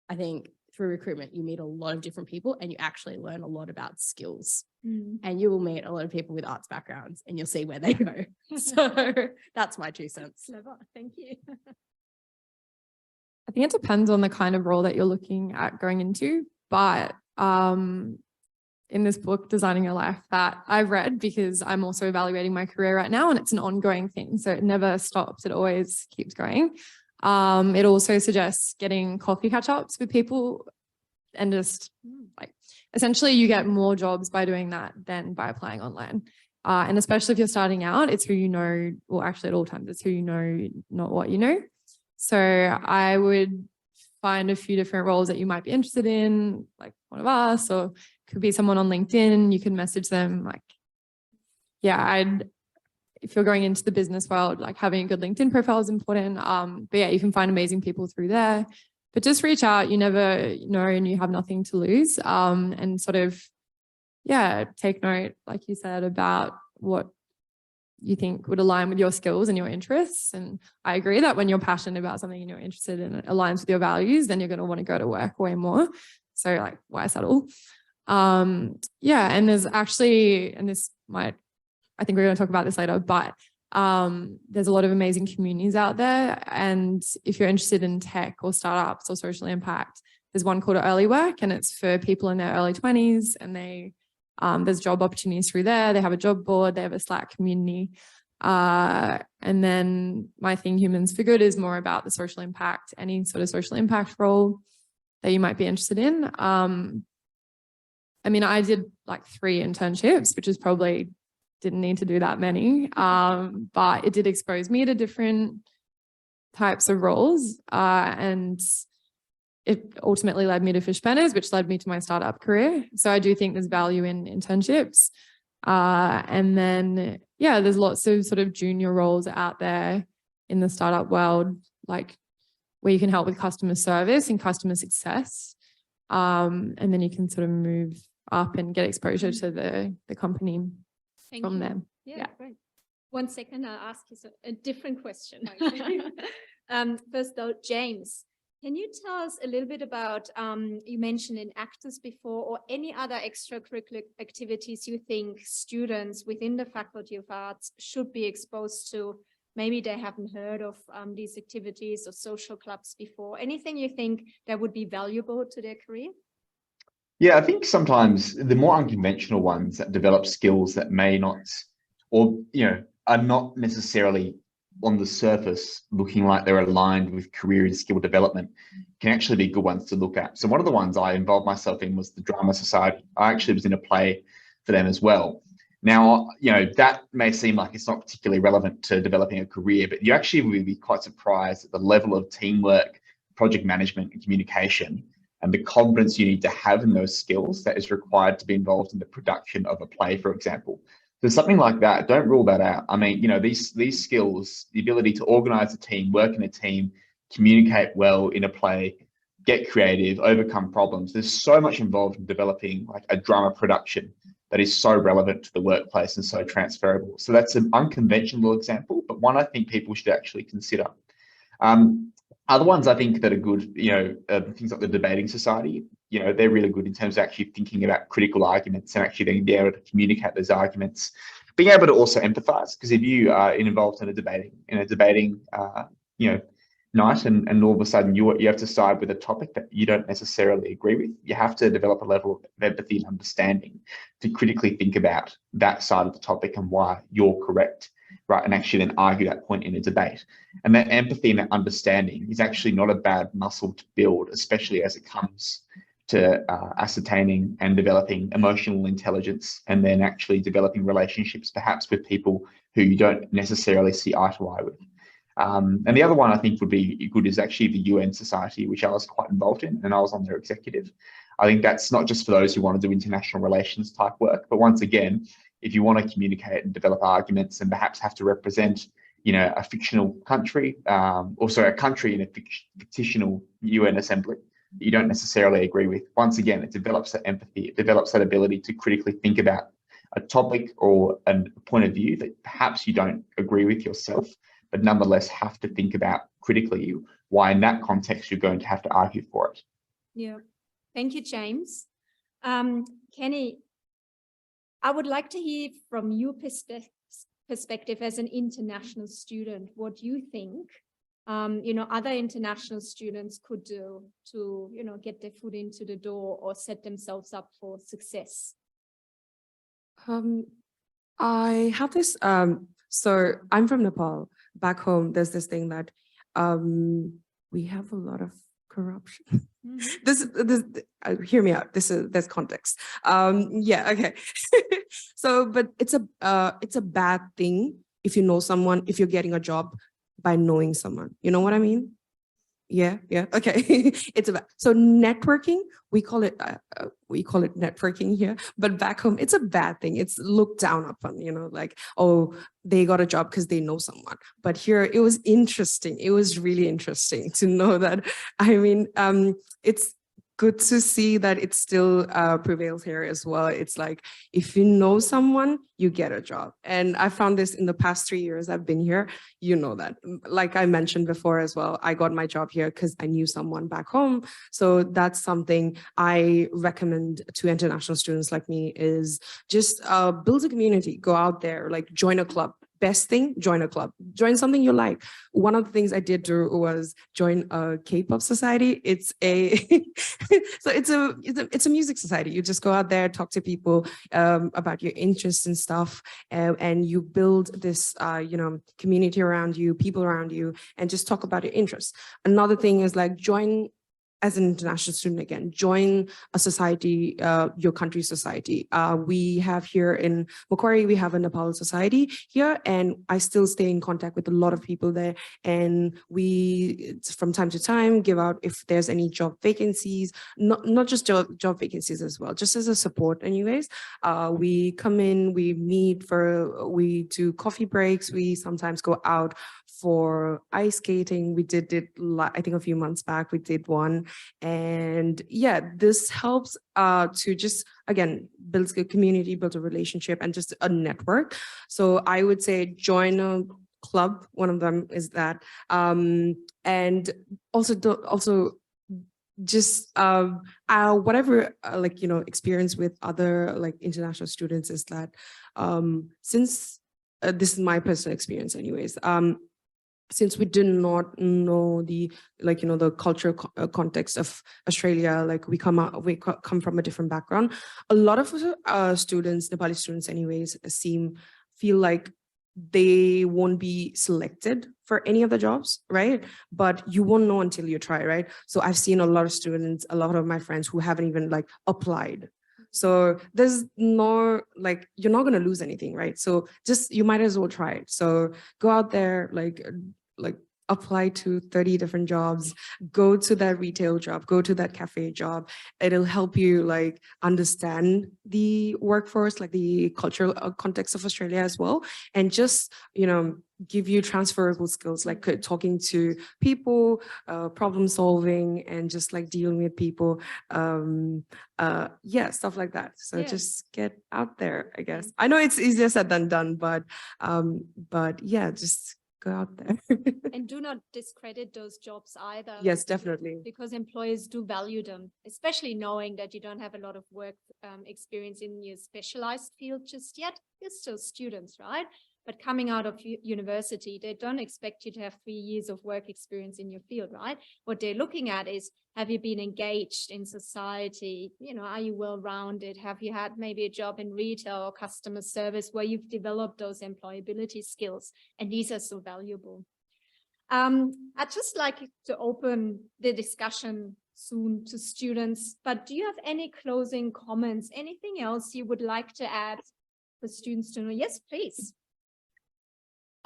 I think through recruitment, you meet a lot of different people and you actually learn a lot about skills. And you will meet a lot of people with arts backgrounds and you'll see where they go. So that's my 2 cents. Clever. Thank you. I think it depends on the kind of role that you're looking at going into, but in this book, Designing Your Life, that I've read because I'm also evaluating my career right now, and it's an ongoing thing. So it never stops. It always keeps going. It also suggests getting coffee catch-ups with people and just like, essentially you get more jobs by doing that than by applying online. And especially if you're starting out, it's who you know, well, actually at all times, it's who you know, not what you know. So I would find a few different roles that you might be interested in, like one of us, or could be someone on LinkedIn. You can message them. Like, yeah, if you're going into the business world, like having a good LinkedIn profile is important. But yeah, you can find amazing people through there. But just reach out. You never know, and you have nothing to lose. And sort of, yeah, take note, like you said, about what you think would align with your skills and your interests. And I agree that when you're passionate about something and you're interested in, it aligns with your values, then you're going to want to go to work way more. So like, why settle? Yeah, and there's actually, and this might, I think we're going to talk about this later, but there's a lot of amazing communities out there. And if you're interested in tech or startups or social impact, there's one called Early Work, and it's for people in their early 20s, and there's job opportunities through there. They have a job board, they have a Slack community. And then my thing, Humans for Good, is more about the social impact, any sort of social impact role that you might be interested in. I mean, I did like 3 internships, which is probably didn't need to do that many, but it did expose me to different types of roles. And it ultimately led me to Fish Banners, which led me to my startup career. So I do think there's value in internships. And then, yeah, there's lots of sort of junior roles out there in the startup world, like where you can help with customer service and customer success. And then you can sort of move up and get exposure to the company from there. Yeah, great. 1 second, I'll ask you a different question. First though, James, can you tell us a little bit about, you mentioned in actors before, or any other extracurricular activities you think students within the Faculty of Arts should be exposed to? Maybe they haven't heard of these activities or social clubs before. Anything you think that would be valuable to their career? Yeah, I think sometimes the more unconventional ones that develop skills that may not, or, are not necessarily on the surface looking like they're aligned with career and skill development, can actually be good ones to look at. So one of the ones I involved myself in was the Drama Society. I actually was in a play for them as well. Now, that may seem like it's not particularly relevant to developing a career, but you actually will be quite surprised at the level of teamwork, project management, and communication, and the confidence you need to have in those skills that is required to be involved in the production of a play, for example. So something like that, don't rule that out. I mean, these skills, the ability to organize a team, work in a team, communicate well in a play, get creative, overcome problems. There's so much involved in developing like a drama production that is so relevant to the workplace and so transferable. So that's an unconventional example, but one I think people should actually consider. Other ones I think that are good, things like the debating society, they're really good in terms of actually thinking about critical arguments and actually then being able to communicate those arguments, being able to also empathize, because if you are involved in a debating, night and all of a sudden you have to side with a topic that you don't necessarily agree with, you have to develop a level of empathy and understanding to critically think about that side of the topic and why you're correct, right? And actually then argue that point in a debate. And that empathy and that understanding is actually not a bad muscle to build, especially as it comes to ascertaining and developing emotional intelligence, and then actually developing relationships perhaps with people who you don't necessarily see eye to eye with. And the other one I think would be good is actually the UN Society, which I was quite involved in, and I was on their executive. I think that's not just for those who want to do international relations type work, but once again, if you want to communicate and develop arguments and perhaps have to represent, a fictional country, a country in a fictional UN assembly that you don't necessarily agree with. Once again, it develops that empathy, it develops that ability to critically think about a topic or a point of view that perhaps you don't agree with yourself, but nonetheless have to think about critically why in that context you're going to have to argue for it. Yeah, thank you, James. Kenny, I would like to hear from your perspective as an international student, what you think, other international students could do to, get their foot into the door or set themselves up for success. I have this, so I'm from Nepal. Back home, there's this thing that we have a lot of corruption. Mm-hmm. Hear me out. There's context. Yeah, okay. So, but it's a bad thing if you know someone, if you're getting a job by knowing someone. You know what I mean? Yeah. Okay. So networking, we call it networking here, but back home, it's a bad thing. It's looked down upon, like, oh, they got a job because they know someone. But here it was interesting. It was really interesting to know that. I mean, it's good to see that it still prevails here as well. It's like, if you know someone, you get a job. And I found this in the past 3 years I've been here, that. Like I mentioned before as well, I got my job here because I knew someone back home. So that's something I recommend to international students like me, is just build a community, go out there, like join a club. Best thing, join a club, join something you like. One of the things I did do was join a K-pop society. It's a music society. You just go out there, talk to people about your interests and stuff, and you build this community around you, people around you, and just talk about your interests. Another thing is like join. As an international student, again, join a society, your country's society. We have here in Macquarie, we have a Nepal society here, and I still stay in contact with a lot of people there. And we, from time to time, give out if there's any job vacancies, not just job vacancies as well, just as a support anyways. We come in, we meet we do coffee breaks, we sometimes go out for ice skating. We did it, I think a few months back, we did one. And yeah, this helps to just, again, build a community, build a relationship, and just a network. So I would say join a club. One of them is that. And also just whatever experience with other international students is that since this is my personal experience anyways, since we did not know the the cultural context of Australia, we come from a different background. A lot of students, Nepali students anyways, feel like they won't be selected for any of the jobs, right? But you won't know until you try, right? So I've seen a lot of students, a lot of my friends who haven't even applied. So there's no, you're not going to lose anything, right? So just, you might as well try it. So go out there, apply to 30 different jobs, go to that retail job, go to that cafe job. It'll help you understand the workforce, the cultural context of Australia as well. And just, give you transferable skills, talking to people, problem solving, and just dealing with people. Yeah, stuff like that. So just get out there, I guess. I know it's easier said than done, but yeah, just go out there. And do not discredit those jobs either. Yes, definitely. Because employers do value them, especially knowing that you don't have a lot of work experience in your specialized field just yet. You're still students, right? But coming out of university, they don't expect you to have 3 years of work experience in your field, right? What they're looking at is, have you been engaged in society? You know, are you well-rounded? Have you had maybe a job in retail or customer service where you've developed those employability skills? And these are so valuable. I'd just like to open the discussion soon to students, but do you have any closing comments? Anything else you would like to add for students to know? Yes, please.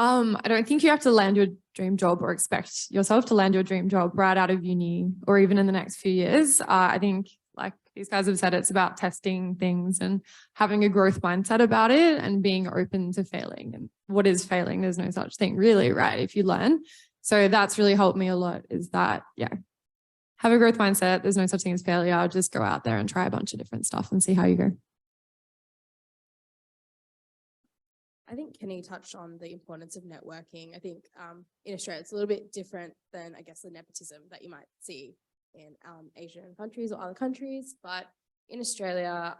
I don't think you have to land your dream job or expect yourself to land your dream job right out of uni or even in the next few years. I think, like these guys have said, it's about testing things and having a growth mindset about it and being open to failing. And what is failing? There's no such thing really, right? If you learn. So that's really helped me a lot, is that, yeah, have a growth mindset. There's no such thing as failure. Just go out there and try a bunch of different stuff and see how you go. I think Kenny touched on the importance of networking. I think in Australia, it's a little bit different than, I guess, the nepotism that you might see in Asian countries or other countries. But in Australia,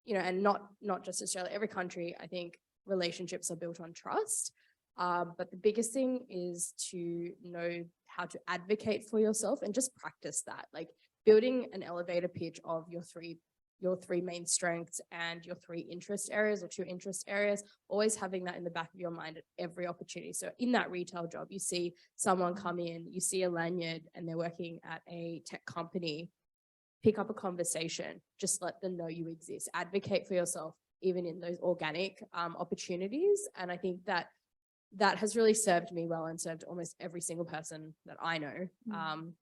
you know, and not just Australia, every country, I think relationships are built on trust. But the biggest thing is to know how to advocate for yourself and just practice that, like building an elevator pitch of your three main strengths and your 3 interest areas or 2 interest areas, always having that in the back of your mind at every opportunity. So in that retail job, you see someone come in, you see a lanyard and they're working at a tech company, pick up a conversation, just let them know you exist, advocate for yourself, even in those organic opportunities. And I think that has really served me well and served almost every single person that I know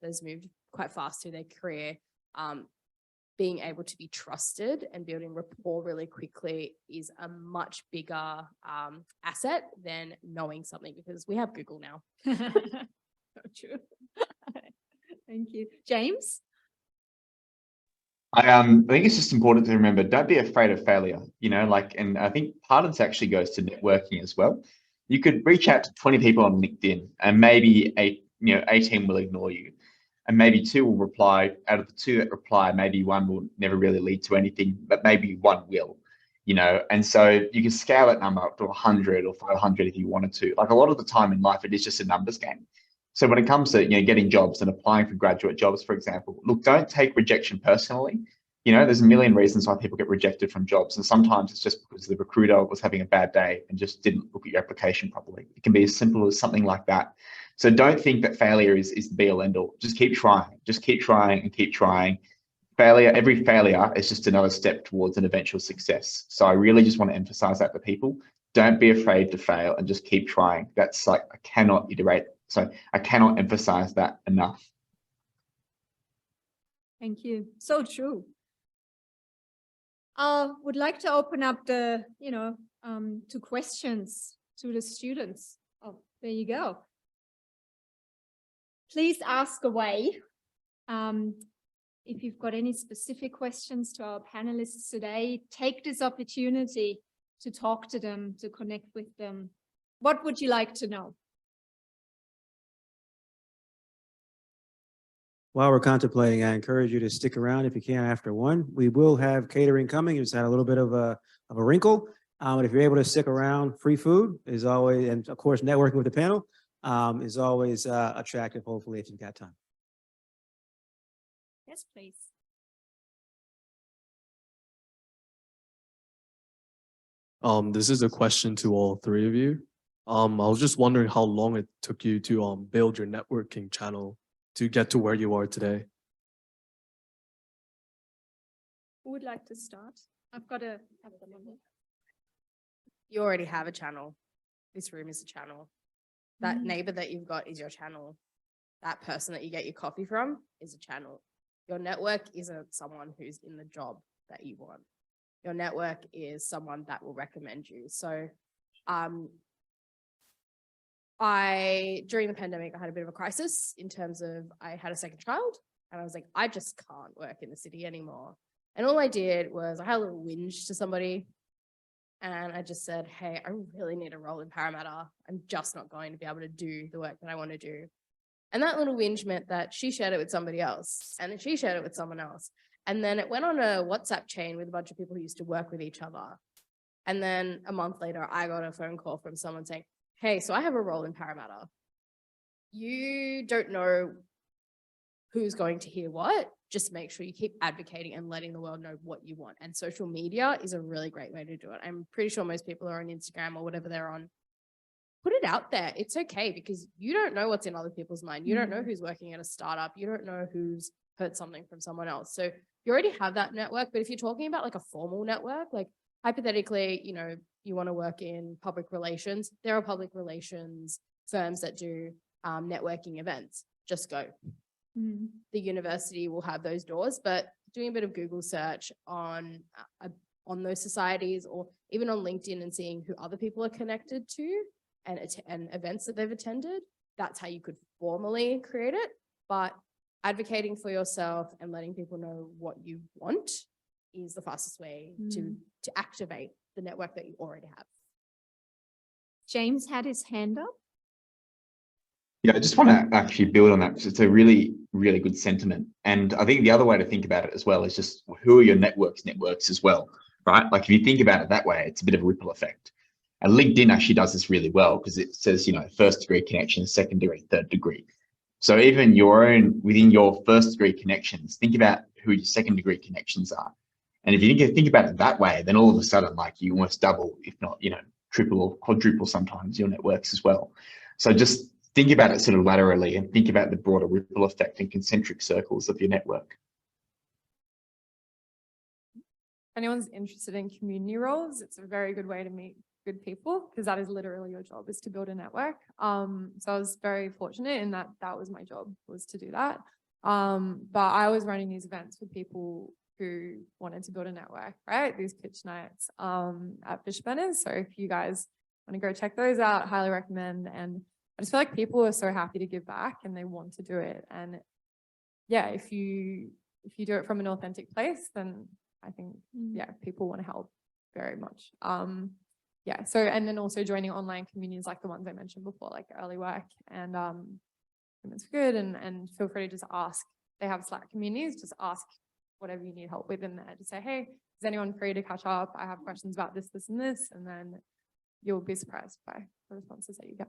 that's moved quite fast through their career. Being able to be trusted and building rapport really quickly is a much bigger asset than knowing something, because we have Google now. So true. Thank you. James? I think it's just important to remember, don't be afraid of failure, you know, like, and I think part of this actually goes to networking as well. You could reach out to 20 people on LinkedIn and maybe 18 will ignore you. And maybe 2 will reply. Out of the 2 that reply, maybe 1 will never really lead to anything, but maybe 1 will, you know. And so you can scale that number up to 100 or 500 if you wanted to. Like, a lot of the time in life, it is just a numbers game. So when it comes to, you know, getting jobs and applying for graduate jobs, for example, look, don't take rejection personally. You know, there's a million reasons why people get rejected from jobs. And sometimes it's just because the recruiter was having a bad day and just didn't look at your application properly. It can be as simple as something like that. So don't think that failure is the be all end all. Just keep trying. Just keep trying and keep trying. Every failure is just another step towards an eventual success. So I really just want to emphasize that to people. Don't be afraid to fail and just keep trying. That's like, I cannot emphasize that enough. Thank you. So true. I would like to open up the, to questions to the students. Oh, there you go. Please ask away. If you've got any specific questions to our panelists today, take this opportunity to talk to them, to connect with them. What would you like to know? While we're contemplating, I encourage you to stick around if you can after 1. We will have catering coming. It's had a little bit of a wrinkle. But if you're able to stick around, free food is always, and of course, networking with the panel is always attractive, hopefully, if you've got time. Yes, please. This is a question to all 3 of you. I was just wondering how long it took you to build your networking channel to get to where you are today. Who would like to start? I've got to have them on here. You already have a channel. This room is a channel. That neighbor that you've got is your channel. That person that you get your coffee from is a channel. Your network isn't someone who's in the job that you want. Your network is someone that will recommend you. So during the pandemic, I had a bit of a crisis in terms of I had a second child and I was like, I just can't work in the city anymore. And all I did was I had a little whinge to somebody And I just said, hey, I really need a role in Parramatta. I'm just not going to be able to do the work that I want to do. And that little whinge meant that she shared it with somebody else, and then she shared it with someone else. And then it went on a WhatsApp chain with a bunch of people who used to work with each other. And then a month later, I got a phone call from someone saying, hey, so I have a role in Parramatta. You don't know who's going to hear what. Just make sure you keep advocating and letting the world know what you want. And social media is a really great way to do it. I'm pretty sure most people are on Instagram or whatever they're on. Put it out there. It's okay, because you don't know what's in other people's mind. You don't know who's working at a startup. You don't know who's heard something from someone else. So you already have that network. But if you're talking about like a formal network, like hypothetically, you know, you want to work in public relations, there are public relations firms that do networking events. Just go. The university will have those doors, but doing a bit of Google search on those societies, or even on LinkedIn, and seeing who other people are connected to and events that they've attended, that's how you could formally create it. But advocating for yourself and letting people know what you want is the fastest way to activate the network that you already have. James had his hand up. Yeah, I just want to actually build on that, because it's a really, really good sentiment. And I think the other way to think about it as well is just, who are your networks as well, right? Like if you think about it that way, it's a bit of a ripple effect. And LinkedIn actually does this really well, because it says, you know, first degree connections, second degree, third degree. So even within your first degree connections, think about who your second degree connections are. And if you think about it that way, then all of a sudden, like, you almost double, if not, you know, triple or quadruple sometimes your networks as well. So just think about it sort of laterally, and think about the broader ripple effect and concentric circles of your network. If anyone's interested in community roles, it's a very good way to meet good people, because that is literally your job, is to build a network. So I was very fortunate in that was my job, was to do that. But I was running these events with people who wanted to build a network, right? These pitch nights at Fishburners. So if you guys want to go check those out, highly recommend. And I just feel like people are so happy to give back, and they want to do it. And yeah, if you do it from an authentic place, then I think, yeah, people want to help very much. Yeah, so, and then also joining online communities like the ones I mentioned before, like Early Work and Women's for Good, and feel free to just ask. They have Slack communities, just ask whatever you need help with in there. Just say, hey, is anyone free to catch up? I have questions about this, this, and this, and then you'll be surprised by the responses that you get.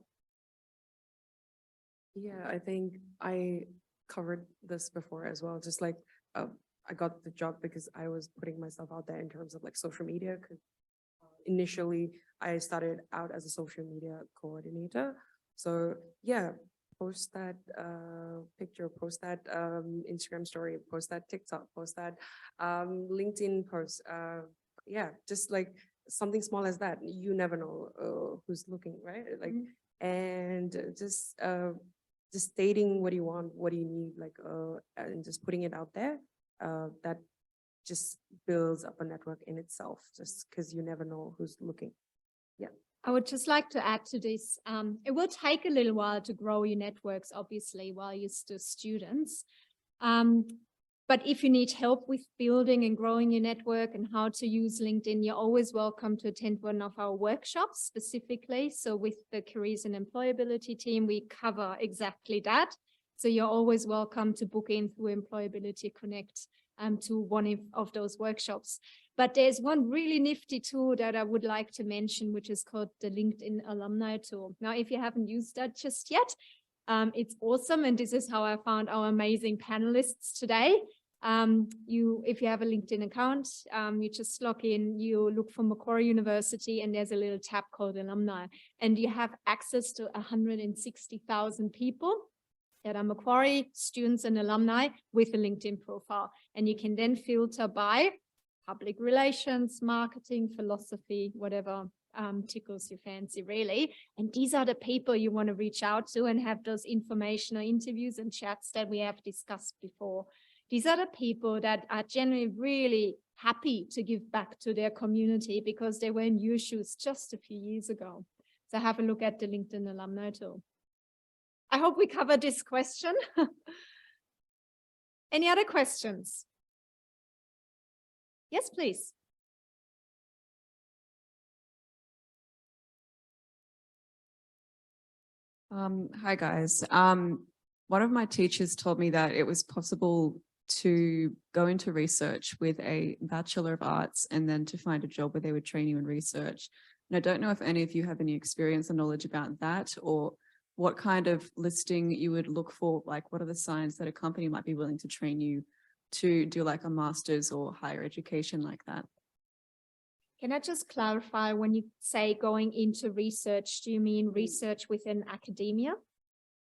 Yeah, I think I covered this before as well. Just like I got the job because I was putting myself out there in terms of like social media. Initially, I started out as a social media coordinator. So yeah, post that picture, post that Instagram story, post that TikTok, post that LinkedIn post. Yeah, just like something small as that. You never know who's looking, right? Like, and just stating what you want, what you need, like, and just putting it out there. That just builds up a network in itself, just because you never know who's looking. Yeah. I would just like to add to this. It will take a little while to grow your networks, obviously, while you're still students. But if you need help with building and growing your network and how to use LinkedIn, you're always welcome to attend one of our workshops specifically. So with the Careers and Employability team, we cover exactly that. So you're always welcome to book in through Employability Connect to one of those workshops. But there's one really nifty tool that I would like to mention, which is called the LinkedIn Alumni tool. Now, if you haven't used that just yet, it's awesome. And this is how I found our amazing panelists today. If you have a LinkedIn account, you just log in, you look for Macquarie University, and there's a little tab called Alumni. And you have access to 160,000 people that are Macquarie students and alumni with a LinkedIn profile. And you can then filter by public relations, marketing, philosophy, whatever tickles your fancy, really. And these are the people you want to reach out to and have those informational interviews and chats that we have discussed before. These are the people that are generally really happy to give back to their community because they were in your shoes just a few years ago. So have a look at the LinkedIn Alumni tool. I hope we covered this question. Any other questions? Yes, please. Hi guys. One of my teachers told me that it was possible to go into research with a Bachelor of Arts and then to find a job where they would train you in research. And I don't know if any of you have any experience or knowledge about that, or what kind of listing you would look for, like what are the signs that a company might be willing to train you to do like a master's or higher education like that. Can I just clarify, when you say going into research, do you mean research within academia?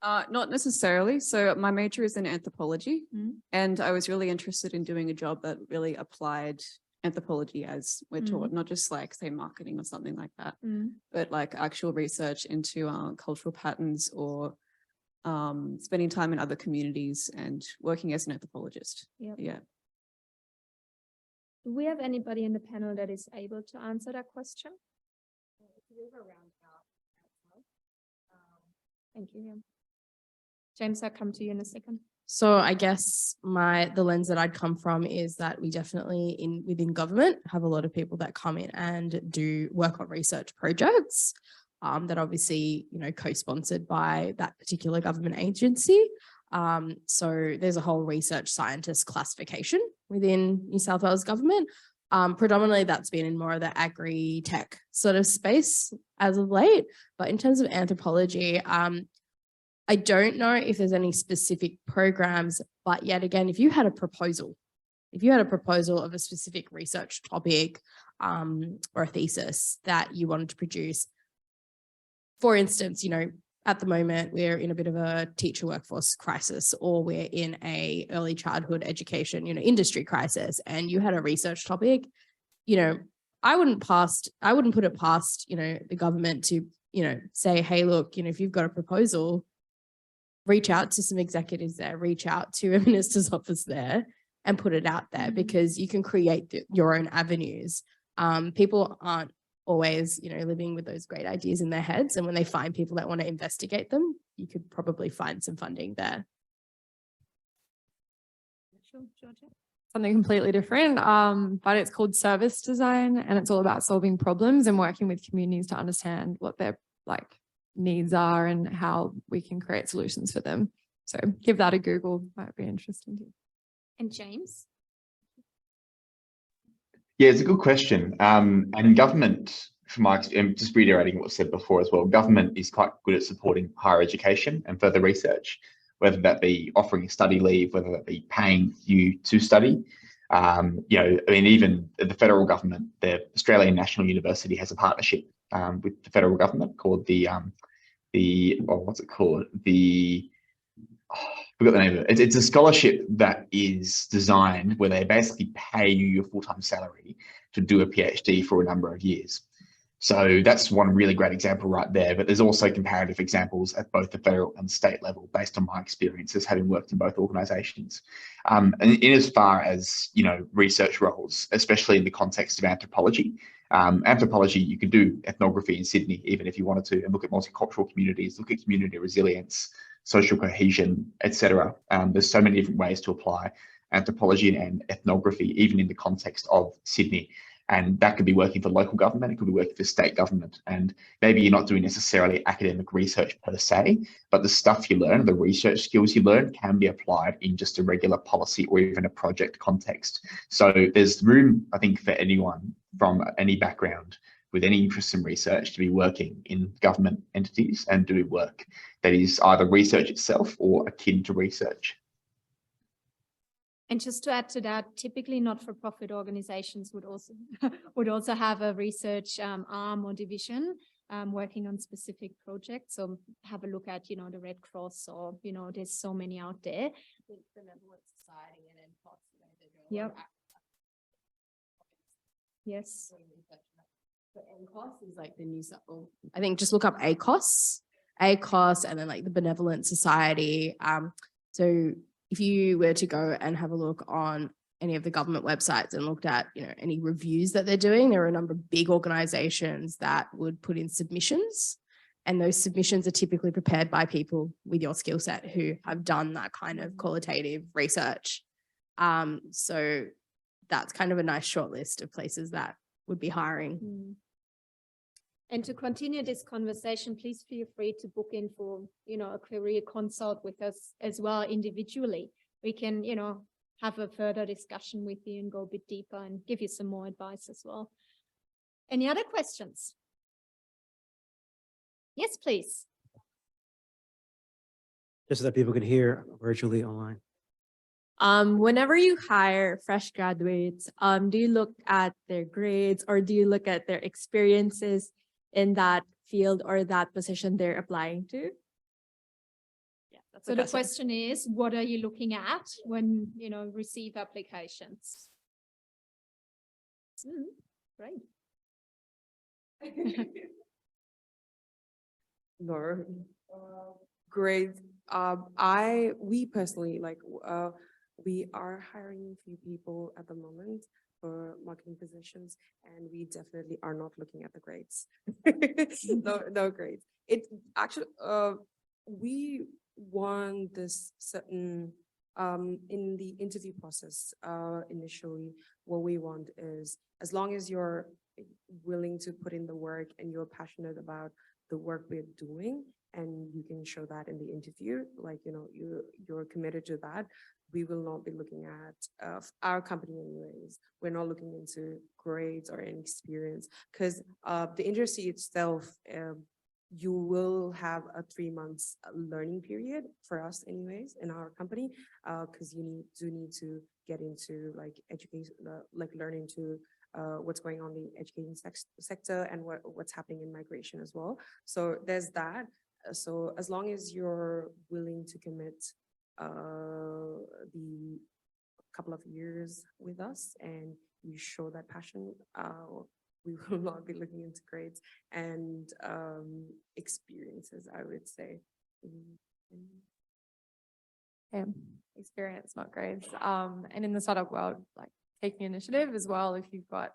Not necessarily. So my major is in anthropology, and I was really interested in doing a job that really applied anthropology as we're taught, not just like say marketing or something like that, but like actual research into cultural patterns or spending time in other communities and working as an anthropologist. Yep. Yeah. Do we have anybody in the panel that is able to answer that question? Thank you. James, I'll come to you in a second. So I guess the lens that I'd come from is that we definitely within government have a lot of people that come in and do work on research projects that obviously, co-sponsored by that particular government agency. So there's a whole research scientist classification within New South Wales government. Predominantly that's been in more of the agri-tech sort of space as of late. But in terms of anthropology, I don't know if there's any specific programs, but yet again, if you had a proposal of a specific research topic or a thesis that you wanted to produce, for instance, at the moment, we're in a bit of a teacher workforce crisis, or we're in a early childhood education, industry crisis, and you had a research topic, I wouldn't put it past, the government to, say, hey, look, if you've got a proposal, reach out to some executives there, reach out to a minister's office there and put it out there, because you can create your own avenues. People aren't always, living with those great ideas in their heads. And when they find people that want to investigate them, you could probably find some funding there. Sure, Georgia. Something completely different, but it's called service design, and it's all about solving problems and working with communities to understand what their needs are and how we can create solutions for them. So give that a Google, might be interesting too. And James? Yeah, it's a good question. And government, from my experience, just reiterating what was said before as well, government is quite good at supporting higher education and further research, whether that be offering study leave, whether that be paying you to study. Even the federal government, the Australian National University has a partnership with the federal government called what's it called? I forgot the name of it. It's a scholarship that is designed where they basically pay you your full-time salary to do a PhD for a number of years. So that's one really great example right there. But there's also comparative examples at both the federal and state level, based on my experiences having worked in both organisations. And in as far as research roles, especially in the context of anthropology, you could do ethnography in Sydney, even if you wanted to, and look at multicultural communities, look at community resilience, social cohesion, etc. There's so many different ways to apply anthropology and ethnography, even in the context of Sydney. And that could be working for local government, it could be working for state government. And maybe you're not doing necessarily academic research per se, but the stuff you learn, the research skills you learn can be applied in just a regular policy or even a project context. So there's room, I think, for anyone from any background with any interest in research to be working in government entities and do work that is either research itself or akin to research. And just to add to that, typically not-for-profit organizations would also have a research arm or division working on specific projects. So have a look at, the Red Cross, or, there's so many out there. The Benevolent Society and NPOS, Yep. Yes. So NCOS is like the New South Wales. I think just look up ACOS, and then the Benevolent Society. So if you were to go and have a look on any of the government websites and looked at, any reviews that they're doing, there are a number of big organizations that would put in submissions, and those submissions are typically prepared by people with your skill set who have done that kind of qualitative research. So that's kind of a nice short list of places that would be hiring. And to continue this conversation, please feel free to book in for, a career consult with us as well individually. We can, have a further discussion with you and go a bit deeper and give you some more advice as well. Any other questions? Yes, please. Just so that people can hear virtually online. Whenever you hire fresh graduates, do you look at their grades or do you look at their experiences in that field or that position they're applying to? Yeah, that's So the question is, what are you looking at when, receive applications? Great. No, grades. We personally we are hiring a few people at the moment for marketing positions, and we definitely are not looking at the grades. No grades. It actually, we want this certain, in the interview process, initially, what we want is, as long as you're willing to put in the work and you're passionate about the work we're doing, and you can show that in the interview, you're committed to that, we will not be looking at our company anyways. We're not looking into grades or any experience, because the industry itself, you will have a 3 months learning period for us anyways in our company, because you do need to get into education, learning to what's going on in the education sector and what's happening in migration as well. So there's that. So as long as you're willing to commit the couple of years with us and you show that passion, we will not be looking into grades and experiences, I would say. Experience, not grades. And in the startup world, taking initiative as well, if you've got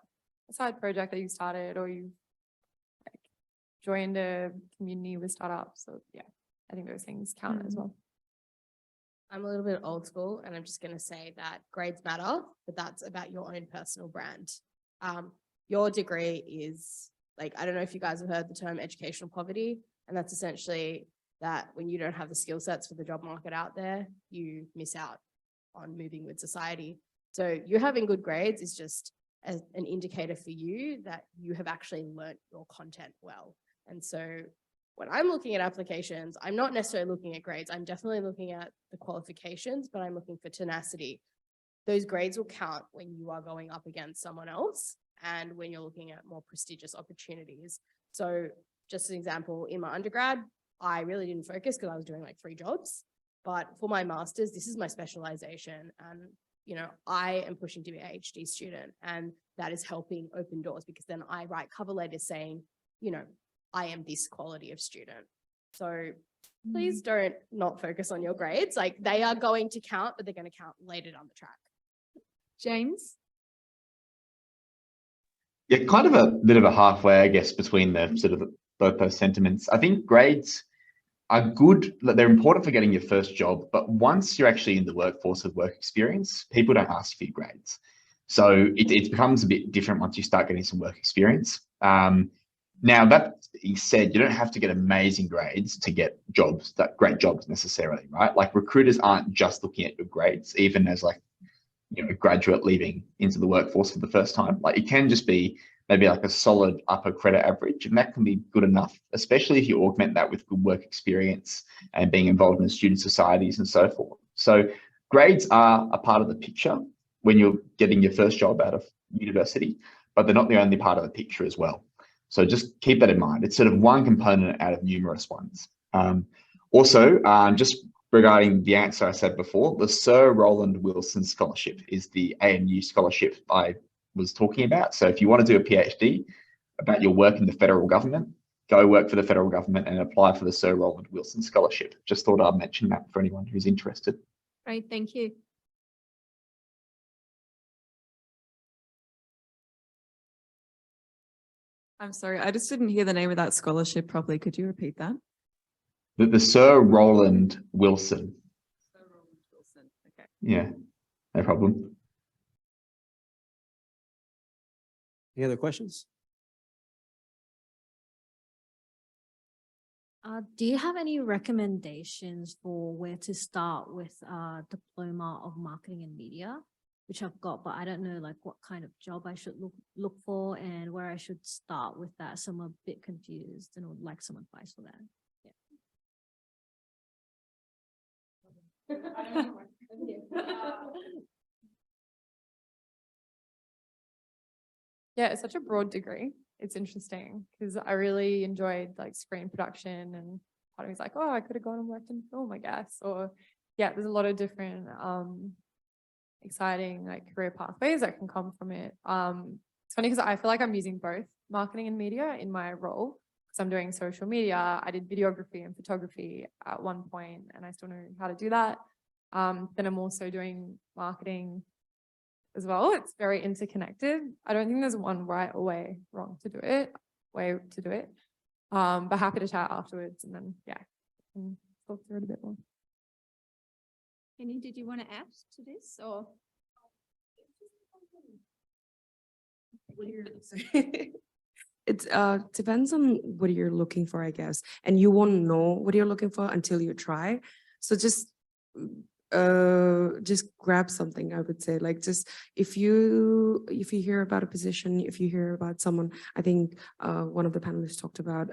a side project that you started or you joined a community with startups. So yeah, I think those things count as well. I'm a little bit old school, and I'm just going to say that grades matter, but that's about your own personal brand. Your degree is I don't know if you guys have heard the term educational poverty, and that's essentially that when you don't have the skill sets for the job market out there, you miss out on moving with society. So you having good grades is just an indicator for you that you have actually learnt your content well. And so when I'm looking at applications, I'm not necessarily looking at grades. I'm definitely looking at the qualifications, but I'm looking for tenacity. Those grades will count when you are going up against someone else and when you're looking at more prestigious opportunities. So just an example, in my undergrad, I really didn't focus because I was doing 3 jobs. But for my master's, this is my specialization. And, I am pushing to be a PhD student, and that is helping open doors because then I write cover letters saying, I am this quality of student. So please don't not focus on your grades. They are going to count, but they're going to count later down the track. James? Yeah, kind of a bit of a halfway, I guess, between the sort of both those sentiments. I think grades are good, they're important for getting your first job, but once you're actually in the workforce with work experience, people don't ask for your grades. So it becomes a bit different once you start getting some work experience. Now, that being said, you don't have to get amazing grades to get jobs, great jobs necessarily, right? Recruiters aren't just looking at your grades, even as a graduate leaving into the workforce for the first time. It can just be maybe a solid upper credit average, and that can be good enough, especially if you augment that with good work experience and being involved in student societies and so forth. So grades are a part of the picture when you're getting your first job out of university, but they're not the only part of the picture as well. So just keep that in mind. It's sort of one component out of numerous ones. Also, just regarding the answer I said before, the Sir Roland Wilson Scholarship is the ANU scholarship I was talking about. So if you want to do a PhD about your work in the federal government, go work for the federal government and apply for the Sir Roland Wilson Scholarship. Just thought I'd mention that for anyone who's interested. Great, thank you. I'm sorry, I just didn't hear the name of that scholarship properly. Could you repeat that? The Sir Roland Wilson. Sir Roland Wilson. Okay. Yeah, no problem. Any other questions? Do you have any recommendations for where to start with diploma of marketing and media, which I've got, but I don't know like what kind of job I should look for and where I should start with that. So I'm a bit confused and would like some advice for that. Yeah, it's such a broad degree. It's interesting because I really enjoyed like screen production, and part of me is like, oh, I could have gone and worked in film, I guess. Or yeah, there's a lot of different exciting like career pathways that can come from it. It's funny because I feel like I'm using both marketing and media in my role because I'm doing social media. I did videography and photography at one point, and I still know how to do that. Then I'm also doing marketing as well. It's very interconnected. I don't think there's one right or way to do it. But happy to chat afterwards, and then yeah, we can talk through it a bit more. Penny, did you want to add to this or? It depends on what you're looking for, I guess, and you won't know what you're looking for until you try. So just grab something, I would say. Like just if you hear about a position, if you hear about someone, I think one of the panelists talked about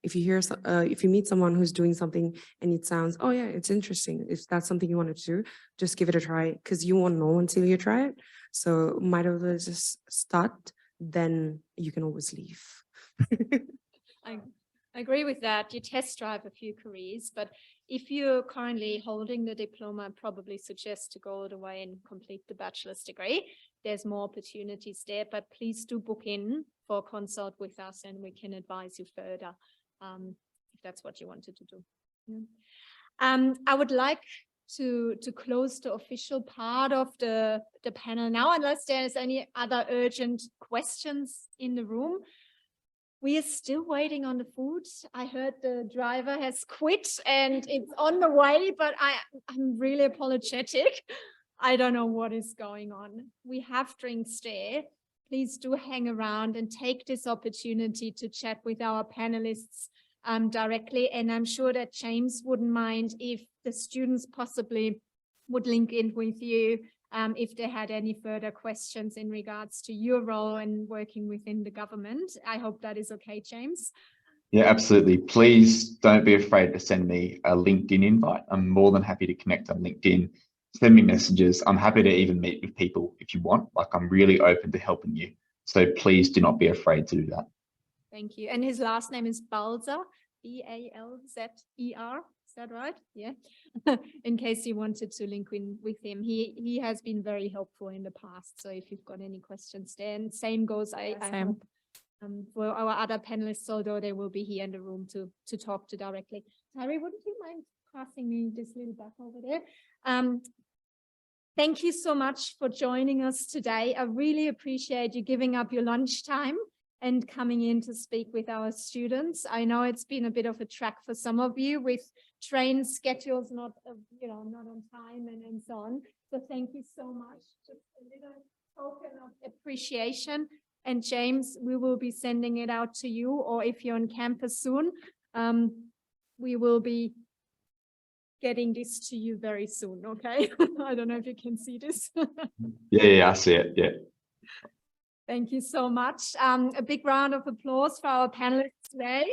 if you meet someone who's doing something and it sounds, oh yeah, it's interesting, if that's something you want to do, just give it a try, because you won't know until you try it. So might as well just start, then you can always leave. I agree with that. You test drive a few careers, but if you're currently holding the diploma, I'd probably suggest to go all the way and complete the bachelor's degree. There's more opportunities there, but please do book in for a consult with us and we can advise you further if that's what you wanted to do. Yeah. I would like to close the official part of the panel now, unless there's any other urgent questions in the room. We are still waiting on the food. I heard the driver has quit and it's on the way, but I'm really apologetic. I don't know what is going on. We have drinks there. Please do hang around and take this opportunity to chat with our panelists directly. And I'm sure that James wouldn't mind if the students possibly would link in with you if they had any further questions in regards to your role and working within the government. I hope that is okay, James. Yeah, absolutely. Please don't be afraid to send me a LinkedIn invite. I'm more than happy to connect on LinkedIn. Send me messages. I'm happy to even meet with people if you want. Like, I'm really open to helping you. So please do not be afraid to do that. Thank you. And his last name is Balzer, B-A-L-Z-E-R. Is that right? Yeah. In case you wanted to link in with him, he has been very helpful in the past. So if you've got any questions there, and same goes, I hope, for our other panelists, although they will be here in the room to talk to directly. Harry, wouldn't you mind passing me this little back over there? Thank you so much for joining us today. I really appreciate you giving up your lunchtime and coming in to speak with our students. I know it's been a bit of a trek for some of you with train schedules not not on time and so on. So thank you so much. Just a little token of appreciation. And James, we will be sending it out to you, or if you're on campus soon, we will be getting this to you very soon, okay? I don't know if you can see this. Yeah, I see it, yeah. Thank you so much. A big round of applause for our panelists today.